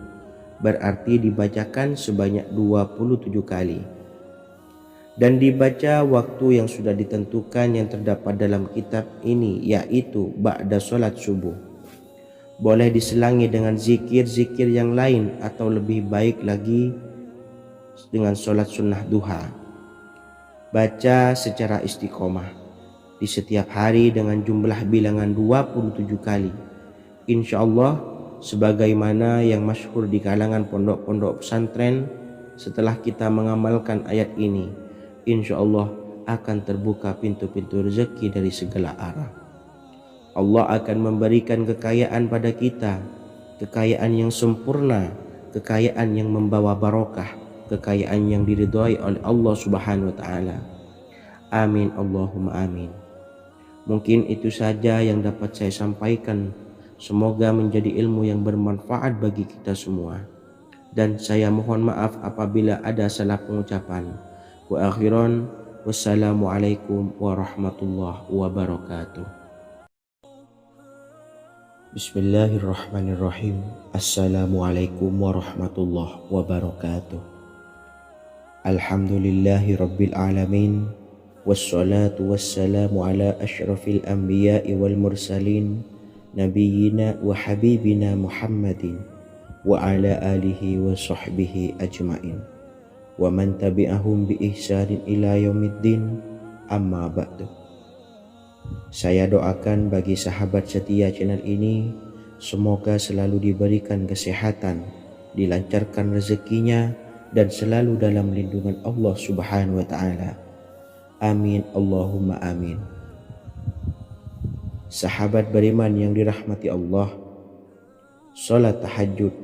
berarti dibacakan sebanyak 27 kali, dan dibaca waktu yang sudah ditentukan yang terdapat dalam kitab ini, yaitu ba'da sholat subuh. Boleh diselangi dengan zikir-zikir yang lain atau lebih baik lagi dengan sholat sunnah duha. Baca secara istiqomah di setiap hari dengan jumlah bilangan 27 kali. Insya Allah, sebagaimana yang masyhur di kalangan pondok-pondok pesantren, setelah kita mengamalkan ayat ini, insya Allah akan terbuka pintu-pintu rezeki dari segala arah. Allah akan memberikan kekayaan pada kita, kekayaan yang sempurna, kekayaan yang membawa barokah, kekayaan yang diridhai oleh Allah Subhanahu wa Ta'ala. Amin Allahumma amin. Mungkin itu saja yang dapat saya sampaikan. Semoga menjadi ilmu yang bermanfaat bagi kita semua. Dan saya mohon maaf apabila ada salah pengucapan. Wa akhiran, wassalamualaikum warahmatullahi wabarakatuh. Bismillahirrahmanirrahim. Assalamualaikum warahmatullahi wabarakatuh. Alhamdulillahi rabbil alamin. wassalatu wassalamu ala asyrafil anbiya'i wal mursalin nabiyyina wa habibina Muhammadin wa ala alihi wa sahbihi ajmain wa man tabi'ahum bi ihsanin ila yaumiddin, amma ba'du. Saya doakan bagi sahabat setia channel ini, semoga selalu diberikan kesehatan, dilancarkan rezekinya, dan selalu dalam lindungan Allah Subhanahu wa Ta'ala. Amin Allahumma amin. Sahabat beriman yang dirahmati Allah, salat tahajud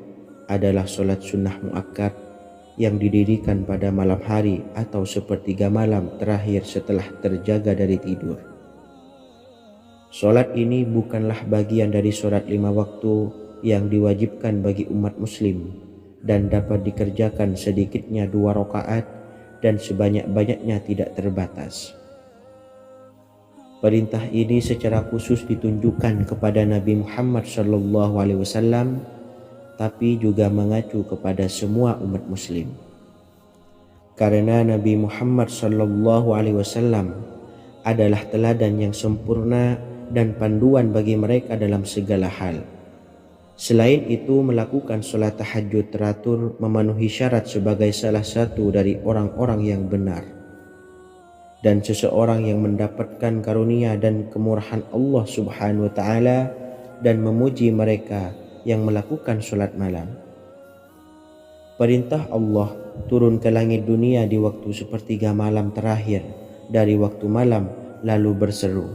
adalah salat sunnah muakkad yang didirikan pada malam hari atau sepertiga malam terakhir setelah terjaga dari tidur. Salat ini bukanlah bagian dari salat 5 waktu yang diwajibkan bagi umat muslim dan dapat dikerjakan sedikitnya 2 rakaat dan sebanyak-banyaknya tidak terbatas. Perintah ini secara khusus ditunjukkan kepada Nabi Muhammad SAW, tapi juga mengacu kepada semua umat muslim. Karena Nabi Muhammad SAW adalah teladan yang sempurna dan panduan bagi mereka dalam segala hal. Selain itu, melakukan sholat tahajud teratur memenuhi syarat sebagai salah satu dari orang-orang yang benar. Dan seseorang yang mendapatkan karunia dan kemurahan Allah Subhanahu wa Ta'ala dan memuji mereka yang melakukan sholat malam. Perintah Allah turun ke langit dunia di waktu sepertiga malam terakhir dari waktu malam, lalu berseru,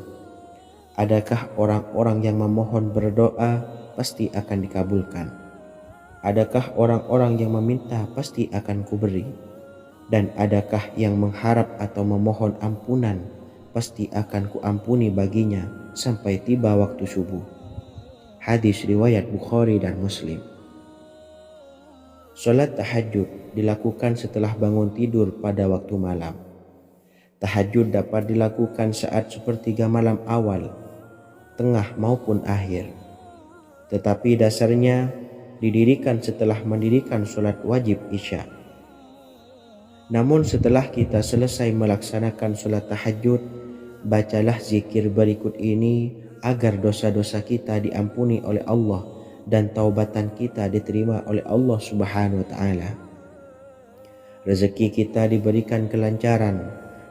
adakah orang-orang yang memohon berdoa pasti akan dikabulkan? Adakah orang-orang yang meminta pasti akan kuberi? Dan adakah yang mengharap atau memohon ampunan pasti akan kuampuni baginya sampai tiba waktu subuh. Hadis riwayat Bukhari dan Muslim. Salat tahajud dilakukan setelah bangun tidur pada waktu malam. Tahajud dapat dilakukan saat sepertiga malam awal, tengah maupun akhir. Tetapi dasarnya didirikan setelah mendirikan salat wajib Isya. Namun setelah kita selesai melaksanakan salat tahajud, bacalah zikir berikut ini agar dosa-dosa kita diampuni oleh Allah dan taubatan kita diterima oleh Allah Subhanahu wa Ta'ala. Rezeki kita diberikan kelancaran,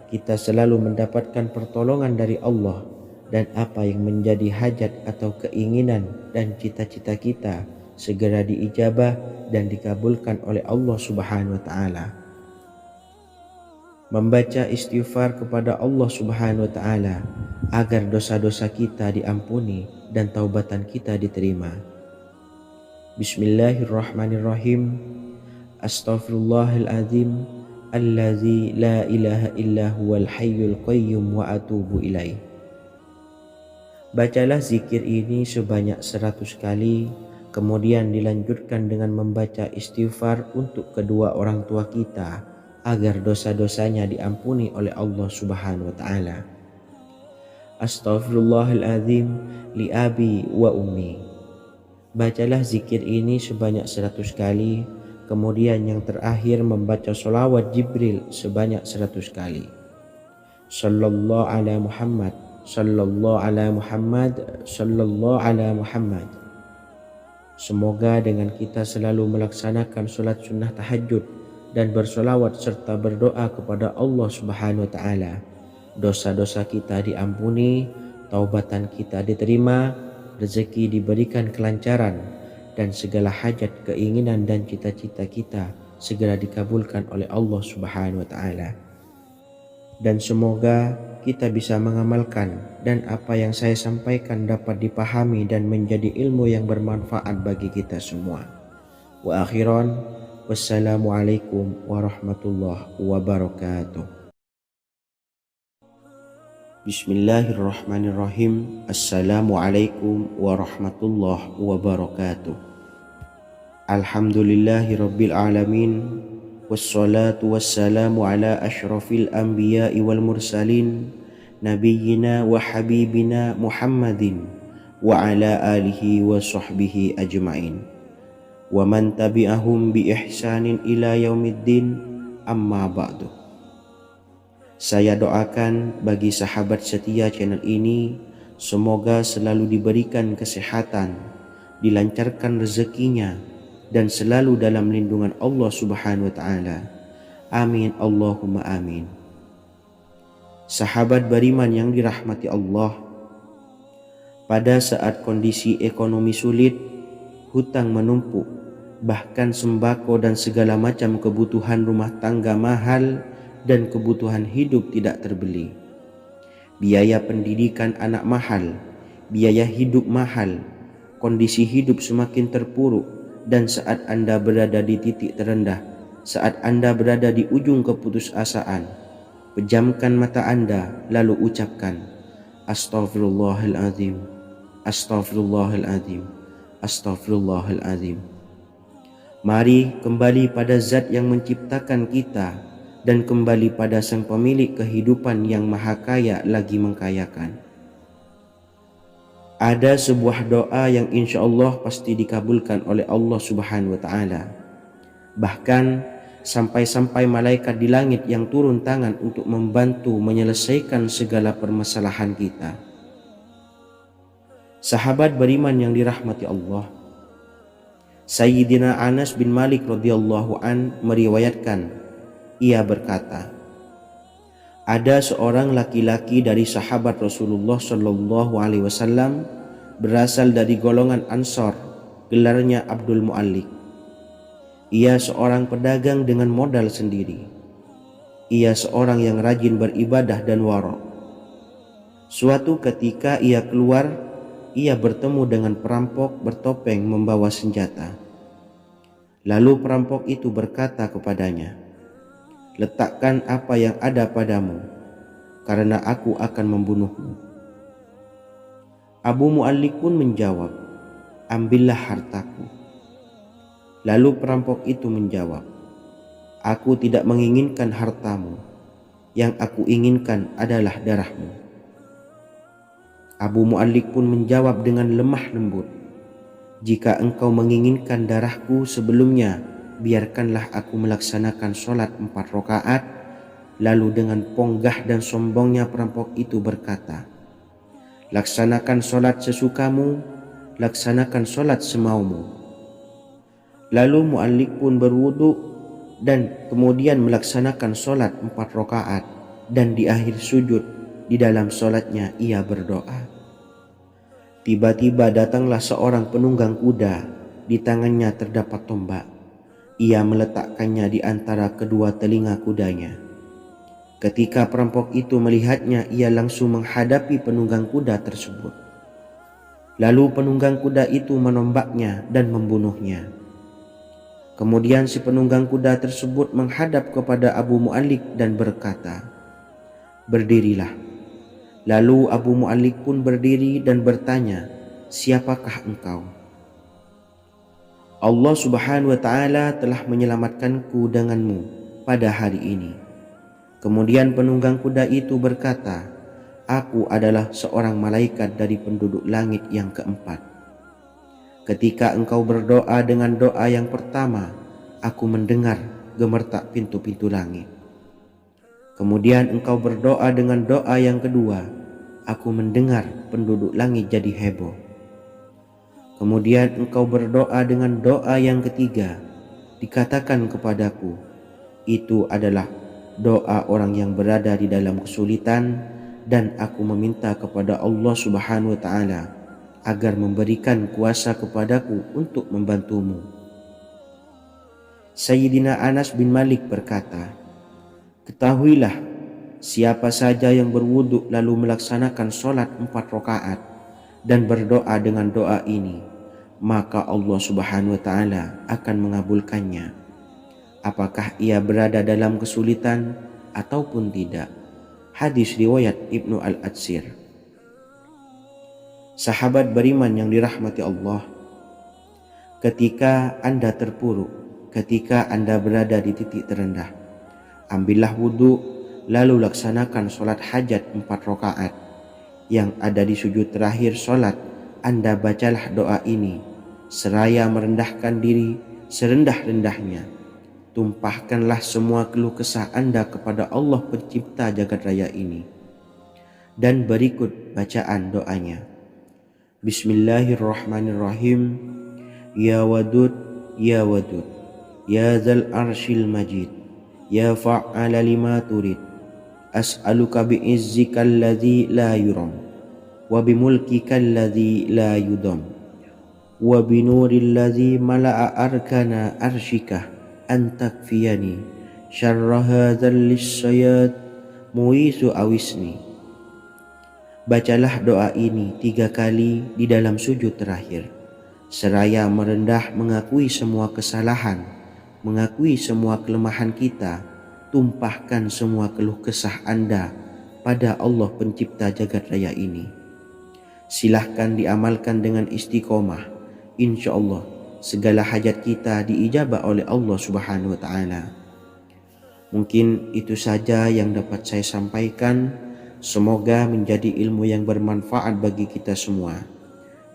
kita selalu mendapatkan pertolongan dari Allah, dan apa yang menjadi hajat atau keinginan dan cita-cita kita segera diijabah dan dikabulkan oleh Allah Subhanahu wa Ta'ala. Membaca istighfar kepada Allah Subhanahu wa Ta'ala agar dosa-dosa kita diampuni dan taubatan kita diterima. Bismillahirrahmanirrahim. Astaghfirullahaladzim allazi la ilaha illa huwal hayyul qayyum wa atubu ilaih. Bacalah zikir ini sebanyak 100 kali, kemudian dilanjutkan dengan membaca istighfar untuk kedua orang tua kita agar dosa-dosanya diampuni oleh Allah Subhanahu wa Ta'ala. Astaghfirullahaladzim li abi wa ummi. Bacalah zikir ini sebanyak 100 kali, kemudian yang terakhir membaca sholawat Jibril sebanyak 100 kali. Sallallahu ala Muhammad, sallallahu ala Muhammad, sallallahu ala Muhammad. Semoga dengan kita selalu melaksanakan sholat sunnah tahajud dan bersolawat serta berdoa kepada Allah Subhanahu wa Ta'ala, dosa-dosa kita diampuni, taubatan kita diterima, rezeki diberikan kelancaran, dan segala hajat, keinginan dan cita-cita kita segera dikabulkan oleh Allah Subhanahu wa Ta'ala. Dan semoga kita bisa mengamalkan dan apa yang saya sampaikan dapat dipahami dan menjadi ilmu yang bermanfaat bagi kita semua. Wa akhiran, wassalamualaikum warahmatullahi wabarakatuh. Bismillahirrahmanirrahim. Assalamualaikum warahmatullahi wabarakatuh. Alhamdulillahi rabbil alamin. Wassalatu wassalamu ala asyrafil anbiya'i wal mursalin nabiyyina wa habibina Muhammadin wa ala alihi wa sahbihi ajmain wa man tabi'ahum bi ihsanin ila yaumiddin, amma ba'du. Saya doakan bagi sahabat setia channel ini, semoga selalu diberikan kesehatan, dilancarkan rezekinya, dan selalu dalam lindungan Allah Subhanahu wa Ta'ala. Amin Allahumma amin. Sahabat beriman yang dirahmati Allah, pada saat kondisi ekonomi sulit, hutang menumpuk, bahkan sembako dan segala macam kebutuhan rumah tangga mahal dan kebutuhan hidup tidak terbeli. Biaya pendidikan anak mahal, biaya hidup mahal, kondisi hidup semakin terpuruk, dan saat Anda berada di titik terendah, saat Anda berada di ujung keputusasaan, pejamkan mata Anda lalu ucapkan, Astaghfirullahaladzim, Astaghfirullahaladzim, Astaghfirullahaladzim. Mari kembali pada zat yang menciptakan kita dan kembali pada sang pemilik kehidupan yang maha kaya lagi mengkayakan. Ada sebuah doa yang insya Allah pasti dikabulkan oleh Allah Subhanahu wa Ta'ala. Bahkan sampai-sampai malaikat di langit yang turun tangan untuk membantu menyelesaikan segala permasalahan kita. Sahabat beriman yang dirahmati Allah, Sayyidina Anas bin Malik radhiyallahu an meriwayatkan, ia berkata, ada seorang laki-laki dari sahabat Rasulullah Shallallahu Alaihi Wasallam berasal dari golongan Ansor, gelarnya Abdul Mu'allik. Ia seorang pedagang dengan modal sendiri. Ia seorang yang rajin beribadah dan wara'. Suatu ketika ia keluar, ia bertemu dengan perampok bertopeng membawa senjata. Lalu perampok itu berkata kepadanya, letakkan apa yang ada padamu, karena aku akan membunuhmu. Abu Mu'allik pun menjawab, ambillah hartaku. Lalu perampok itu menjawab, aku tidak menginginkan hartamu, yang aku inginkan adalah darahmu. Abu Mu'allik pun menjawab dengan lemah lembut, jika engkau menginginkan darahku sebelumnya, biarkanlah aku melaksanakan sholat 4 rakaat. Lalu dengan ponggah dan sombongnya perampok itu berkata, laksanakan sholat sesukamu, laksanakan sholat semaumu. Lalu Mu'allik pun berwudu dan kemudian melaksanakan sholat 4 rakaat, dan di akhir sujud di dalam sholatnya ia berdoa. Tiba-tiba datanglah seorang penunggang kuda, di tangannya terdapat tombak. Ia meletakkannya di antara kedua telinga kudanya. Ketika perampok itu melihatnya, ia langsung menghadapi penunggang kuda tersebut. Lalu penunggang kuda itu menombaknya dan membunuhnya. Kemudian si penunggang kuda tersebut menghadap kepada Abu Mu'allik dan berkata, berdirilah. Lalu Abu Mu'allik pun berdiri dan bertanya, siapakah engkau? Allah Subhanahu wa Ta'ala telah menyelamatkanku denganmu pada hari ini. Kemudian penunggang kuda itu berkata, aku adalah seorang malaikat dari penduduk langit yang keempat. Ketika engkau berdoa dengan doa yang pertama, aku mendengar gemertak pintu-pintu langit. Kemudian engkau berdoa dengan doa yang kedua, aku mendengar penduduk langit jadi heboh. Kemudian engkau berdoa dengan doa yang ketiga, dikatakan kepadaku, itu adalah doa orang yang berada di dalam kesulitan, dan aku meminta kepada Allah Subhanahu wa Ta'ala agar memberikan kuasa kepadaku untuk membantumu. Sayyidina Anas bin Malik berkata, ketahuilah, siapa saja yang berwudu lalu melaksanakan sholat 4 rakaat dan berdoa dengan doa ini, maka Allah Subhanahu wa Ta'ala akan mengabulkannya, apakah ia berada dalam kesulitan ataupun tidak. Hadis riwayat Ibnu Al-Atsir. Sahabat beriman yang dirahmati Allah, ketika Anda terpuruk, ketika Anda berada di titik terendah, ambillah wudu, lalu laksanakan sholat hajat 4 rakaat. Yang ada di sujud terakhir sholat, Anda bacalah doa ini, seraya merendahkan diri serendah-rendahnya. Tumpahkanlah semua keluh kesah Anda kepada Allah pencipta jagat raya ini. Dan berikut bacaan doanya. Bismillahirrahmanirrahim. Ya Wadud, Ya Wadud, Ya Dzal Arsyil Majid, Ya Fa'ala lima turid, as'aluka bi'izzikal ladzi la yuram, wa bimulkikal ladzi la yudam, wa binuril ladzi mala'a arkana arsyikah, an takfiyani syarra hadzal lisyayat muisu awisni. Bacalah doa ini 3 kali di dalam sujud terakhir, seraya merendah mengakui semua kesalahan, mengakui semua kelemahan kita. Tumpahkan semua keluh kesah Anda pada Allah pencipta jagat raya ini. Silahkan diamalkan dengan istiqomah. Insya Allah segala hajat kita diijabah oleh Allah Subhanahu wa Ta'ala. Mungkin itu saja yang dapat saya sampaikan. Semoga menjadi ilmu yang bermanfaat bagi kita semua.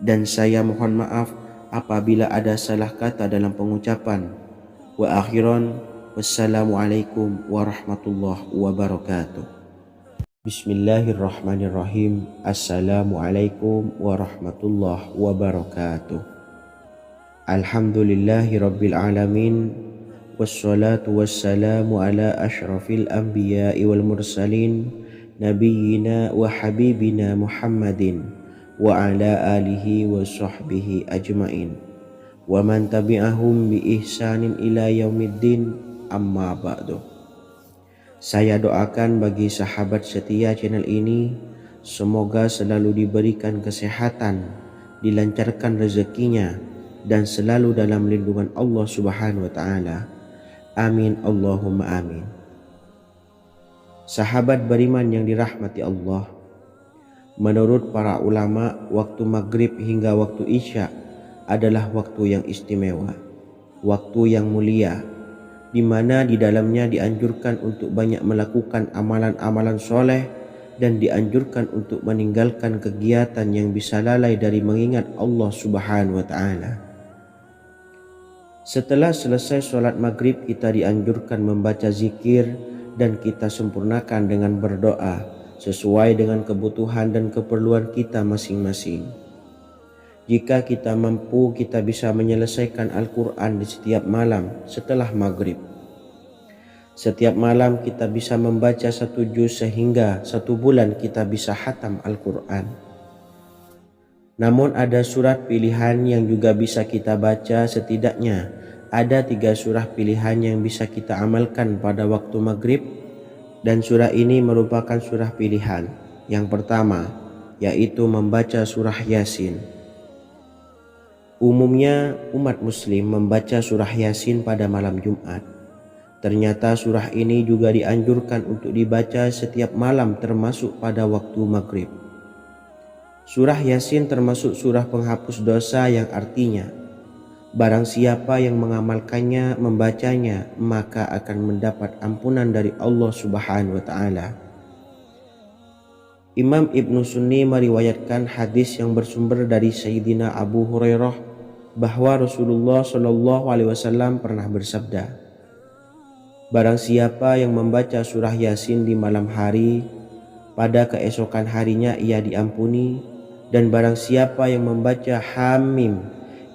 Dan saya mohon maaf apabila ada salah kata dalam pengucapan. Wa akhiran, wassalamualaikum warahmatullahi wabarakatuh. Bismillahirrahmanirrahim. Assalamualaikum warahmatullahi wabarakatuh. Alhamdulillahi rabbil alamin. Wassalatu wassalamu ala ashrafil anbiya'i wal mursalin, nabiyyina wa habibina Muhammadin wa ala alihi wa sahbihi ajmain, wa man tabi'ahum bi ihsanin ila yaumiddin, amma ba'du. Saya doakan bagi sahabat setia channel ini, semoga selalu diberikan kesehatan, dilancarkan rezekinya, dan selalu dalam lindungan Allah Subhanahu wa Ta'ala. Amin Allahumma amin. Sahabat beriman yang dirahmati Allah, menurut para ulama, waktu maghrib hingga waktu isya adalah waktu yang istimewa, waktu yang mulia, di mana di dalamnya dianjurkan untuk banyak melakukan amalan-amalan soleh dan dianjurkan untuk meninggalkan kegiatan yang bisa lalai dari mengingat Allah Subhanahu wa Ta'ala. Setelah selesai sholat maghrib, kita dianjurkan membaca zikir dan kita sempurnakan dengan berdoa sesuai dengan kebutuhan dan keperluan kita masing-masing. Jika kita mampu, kita bisa menyelesaikan Al-Quran di setiap malam setelah maghrib. Setiap malam kita bisa membaca 1 juz sehingga 1 bulan kita bisa khatam Al-Quran. Namun ada surat pilihan yang juga bisa kita baca. Setidaknya ada 3 surah pilihan yang bisa kita amalkan pada waktu maghrib, dan surah ini merupakan surah pilihan. Yang pertama yaitu membaca surah Yasin. Umumnya umat muslim membaca surah Yasin pada malam Jumat. Ternyata surah ini juga dianjurkan untuk dibaca setiap malam termasuk pada waktu maghrib. Surah Yasin termasuk surah penghapus dosa, yang artinya barang siapa yang mengamalkannya, membacanya, maka akan mendapat ampunan dari Allah Subhanahu wa Ta'ala. Imam Ibnu Sunni meriwayatkan hadis yang bersumber dari Sayyidina Abu Hurairah bahwa Rasulullah SAW pernah bersabda, barang siapa yang membaca surah Yasin di malam hari, pada keesokan harinya ia diampuni, dan barang siapa yang membaca Hamim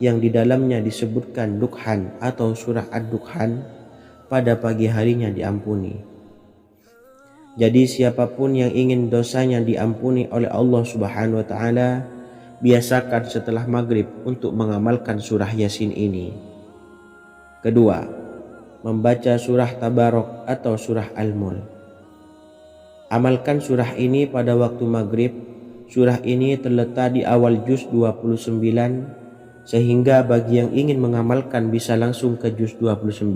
yang di dalamnya disebutkan Dukhan atau surah Ad-Dukhan, pada pagi harinya diampuni. Jadi siapapun yang ingin dosanya diampuni oleh Allah Subhanahu wa Ta'ala, biasakan setelah maghrib untuk mengamalkan surah Yasin ini. Kedua, membaca surah Tabarok atau surah Al-Mulk. Amalkan surah ini pada waktu maghrib. Surah ini terletak di awal juz 29, sehingga bagi yang ingin mengamalkan bisa langsung ke juz 29.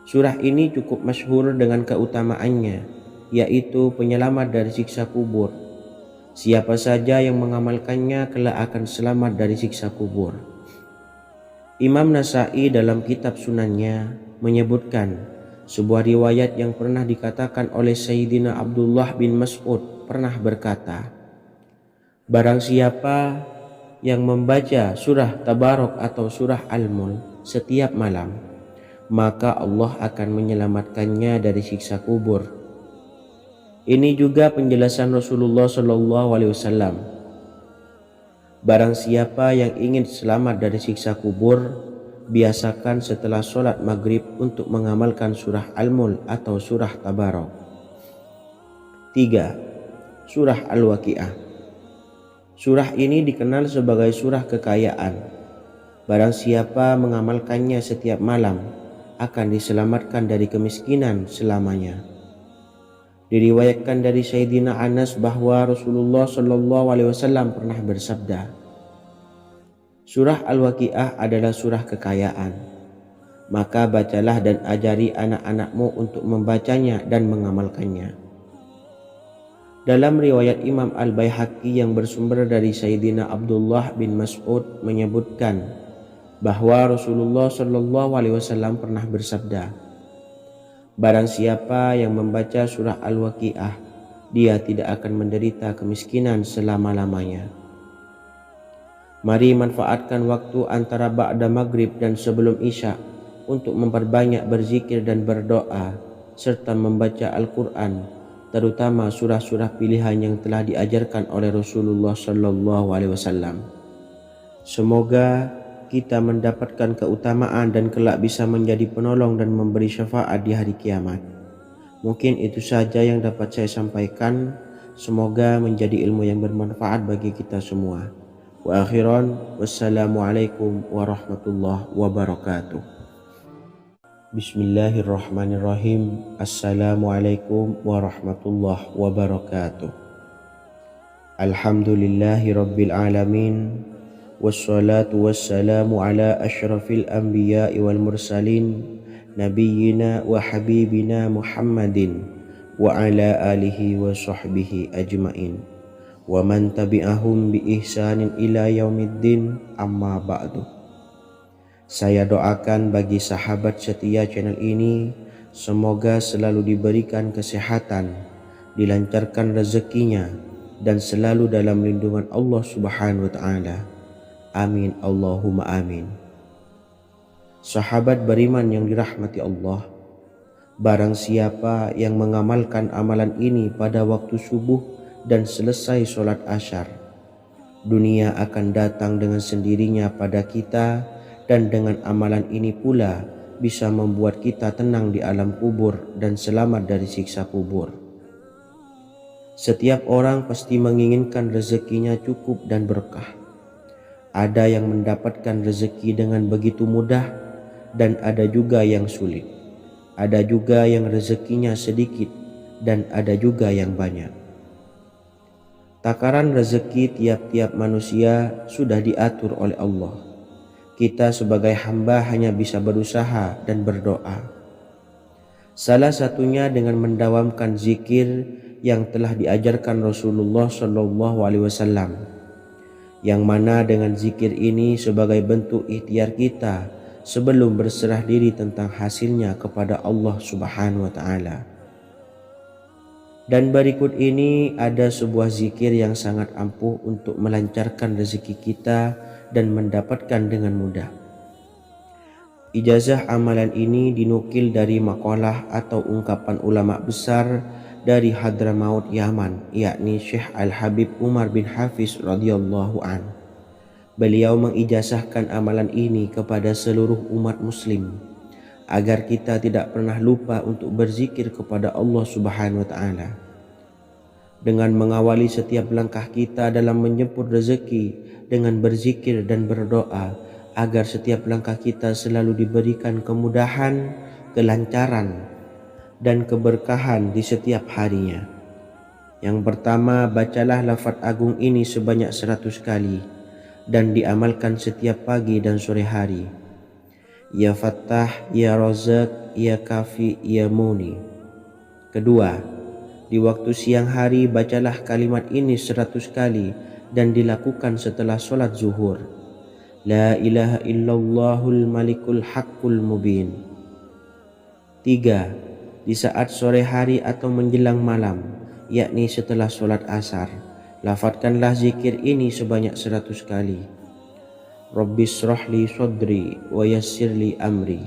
Surah ini cukup masyhur dengan keutamaannya, yaitu penyelamat dari siksa kubur. Siapa saja yang mengamalkannya kelak akan selamat dari siksa kubur. Imam Nasa'i dalam kitab Sunannya menyebutkan sebuah riwayat yang pernah dikatakan oleh Sayyidina Abdullah bin Mas'ud pernah berkata, barang siapa yang membaca surah Tabarok atau surah Al-Mulk setiap malam, maka Allah akan menyelamatkannya dari siksa kubur. Ini juga penjelasan Rasulullah SAW. Barang siapa yang ingin selamat dari siksa kubur, biasakan setelah sholat maghrib untuk mengamalkan surah Al-Mulk atau surah Tabarak. 3. Surah Al-Waqiah. Surah ini dikenal sebagai surah kekayaan. Barang siapa mengamalkannya setiap malam, akan diselamatkan dari kemiskinan selamanya. Diriwayatkan dari Sayyidina Anas bahwa Rasulullah SAW pernah bersabda, surah Al-Waqiah adalah surah kekayaan. Maka bacalah dan ajari anak-anakmu untuk membacanya dan mengamalkannya. Dalam riwayat Imam Al-Baihaqi yang bersumber dari Sayyidina Abdullah bin Mas'ud menyebutkan bahwa Rasulullah SAW pernah bersabda, barang siapa yang membaca surah Al-Waqiah, dia tidak akan menderita kemiskinan selama-lamanya. Mari manfaatkan waktu antara ba'da maghrib dan sebelum isya untuk memperbanyak berzikir dan berdoa serta membaca Al-Quran, terutama surah-surah pilihan yang telah diajarkan oleh Rasulullah SAW. Semoga kita mendapatkan keutamaan dan kelak bisa menjadi penolong dan memberi syafaat di hari kiamat. Mungkin itu saja yang dapat saya sampaikan. Semoga menjadi ilmu yang bermanfaat bagi kita semua. Wa akhiran, wassalamualaikum warahmatullahi wabarakatuh. Bismillahirrahmanirrahim. Assalamualaikum warahmatullahi wabarakatuh. Alhamdulillahi rabbil alamin. Wassalatu wassalamu ala ashrafil anbiya'i wal mursalin nabiyyina wa habibina Muhammadin wa ala alihi wa sahbihi ajmain wa man tabi'ahum bi ihsanin ila yaumiddin, amma ba'du. Saya doakan bagi sahabat setia channel ini, semoga selalu diberikan kesehatan, dilancarkan rezekinya, dan selalu dalam lindungan Allah Subhanahu wa Ta'ala. Amin Allahumma amin. Sahabat beriman yang dirahmati Allah, barang siapa yang mengamalkan amalan ini pada waktu subuh dan selesai sholat asyar, dunia akan datang dengan sendirinya pada kita, dan dengan amalan ini pula bisa membuat kita tenang di alam kubur dan selamat dari siksa kubur. Setiap orang pasti menginginkan rezekinya cukup dan berkah. Ada yang mendapatkan rezeki dengan begitu mudah dan ada juga yang sulit. Ada juga yang rezekinya sedikit dan ada juga yang banyak. Takaran rezeki tiap-tiap manusia sudah diatur oleh Allah. Kita sebagai hamba hanya bisa berusaha dan berdoa. Salah satunya dengan mendawamkan zikir yang telah diajarkan Rasulullah SAW. Yang mana dengan zikir ini sebagai bentuk ikhtiar kita sebelum berserah diri tentang hasilnya kepada Allah Subhanahu wa Ta'ala. Dan berikut ini ada sebuah zikir yang sangat ampuh untuk melancarkan rezeki kita dan mendapatkan dengan mudah. Ijazah amalan ini dinukil dari makalah atau ungkapan ulama besar dari Hadramaut Yaman, yakni Syekh Al-Habib Umar bin Hafiz radhiyallahu an. Beliau mengijazahkan amalan ini kepada seluruh umat muslim agar kita tidak pernah lupa untuk berzikir kepada Allah Subhanahu wa Ta'ala. Dengan mengawali setiap langkah kita dalam menjemput rezeki dengan berzikir dan berdoa agar setiap langkah kita selalu diberikan kemudahan, kelancaran, dan keberkahan di setiap harinya. Yang pertama, bacalah lafaz agung ini sebanyak 100 kali dan diamalkan setiap pagi dan sore hari. Ya Fattah, Ya Razak, Ya Kafi, Ya Muni. Kedua, di waktu siang hari bacalah kalimat ini 100 kali dan dilakukan setelah sholat zuhur. La ilaha illallahul malikul haqqul mubin. 3. Di saat sore hari atau menjelang malam, yakni setelah sholat asar, lafadzkanlah zikir ini sebanyak 100 kali. Rabbishrahli sodri wa yassirli amri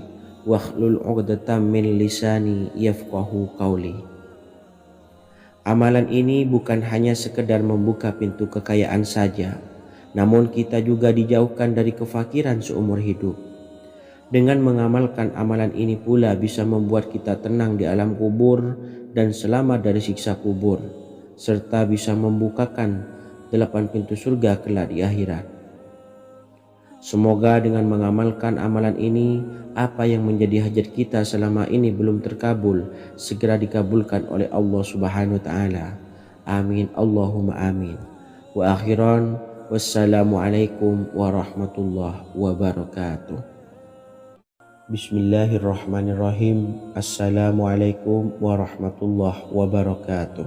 wahlul 'uqdatam min lisani yafqahu qawli. Amalan ini bukan hanya sekedar membuka pintu kekayaan saja, namun kita juga dijauhkan dari kefakiran seumur hidup. Dengan mengamalkan amalan ini pula bisa membuat kita tenang di alam kubur dan selamat dari siksa kubur, serta bisa membukakan 8 pintu surga kelak di akhirat. Semoga dengan mengamalkan amalan ini, apa yang menjadi hajat kita selama ini belum terkabul, segera dikabulkan oleh Allah Subhanahu wa Ta'ala. Amin, Allahumma amin. Wa akhiran, wassalamualaikum warahmatullahi wabarakatuh. Bismillahirrahmanirrahim. Assalamualaikum warahmatullahi wabarakatuh.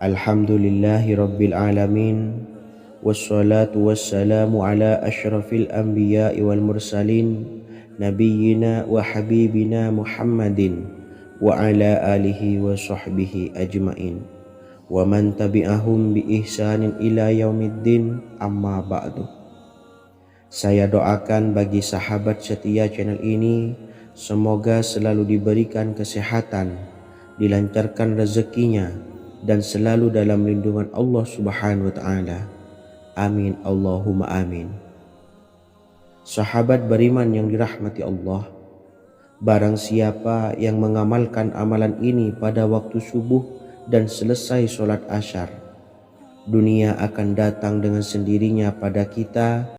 Alhamdulillahi rabbil alamin. Wassalatu wassalamu ala ashrafil anbiya'i wal mursalin, nabiyyina wa habibina Muhammadin wa ala alihi wa sahbihi ajmain, wa man tabi'ahum bi ihsanin ila yaumiddin, amma ba'du. Saya doakan bagi sahabat setia channel ini, semoga selalu diberikan kesehatan, dilancarkan rezekinya, dan selalu dalam lindungan Allah Subhanahu wa Ta'ala. Amin, Allahumma amin. Sahabat beriman yang dirahmati Allah, barang siapa yang mengamalkan amalan ini pada waktu subuh dan selesai sholat asyar, dunia akan datang dengan sendirinya pada kita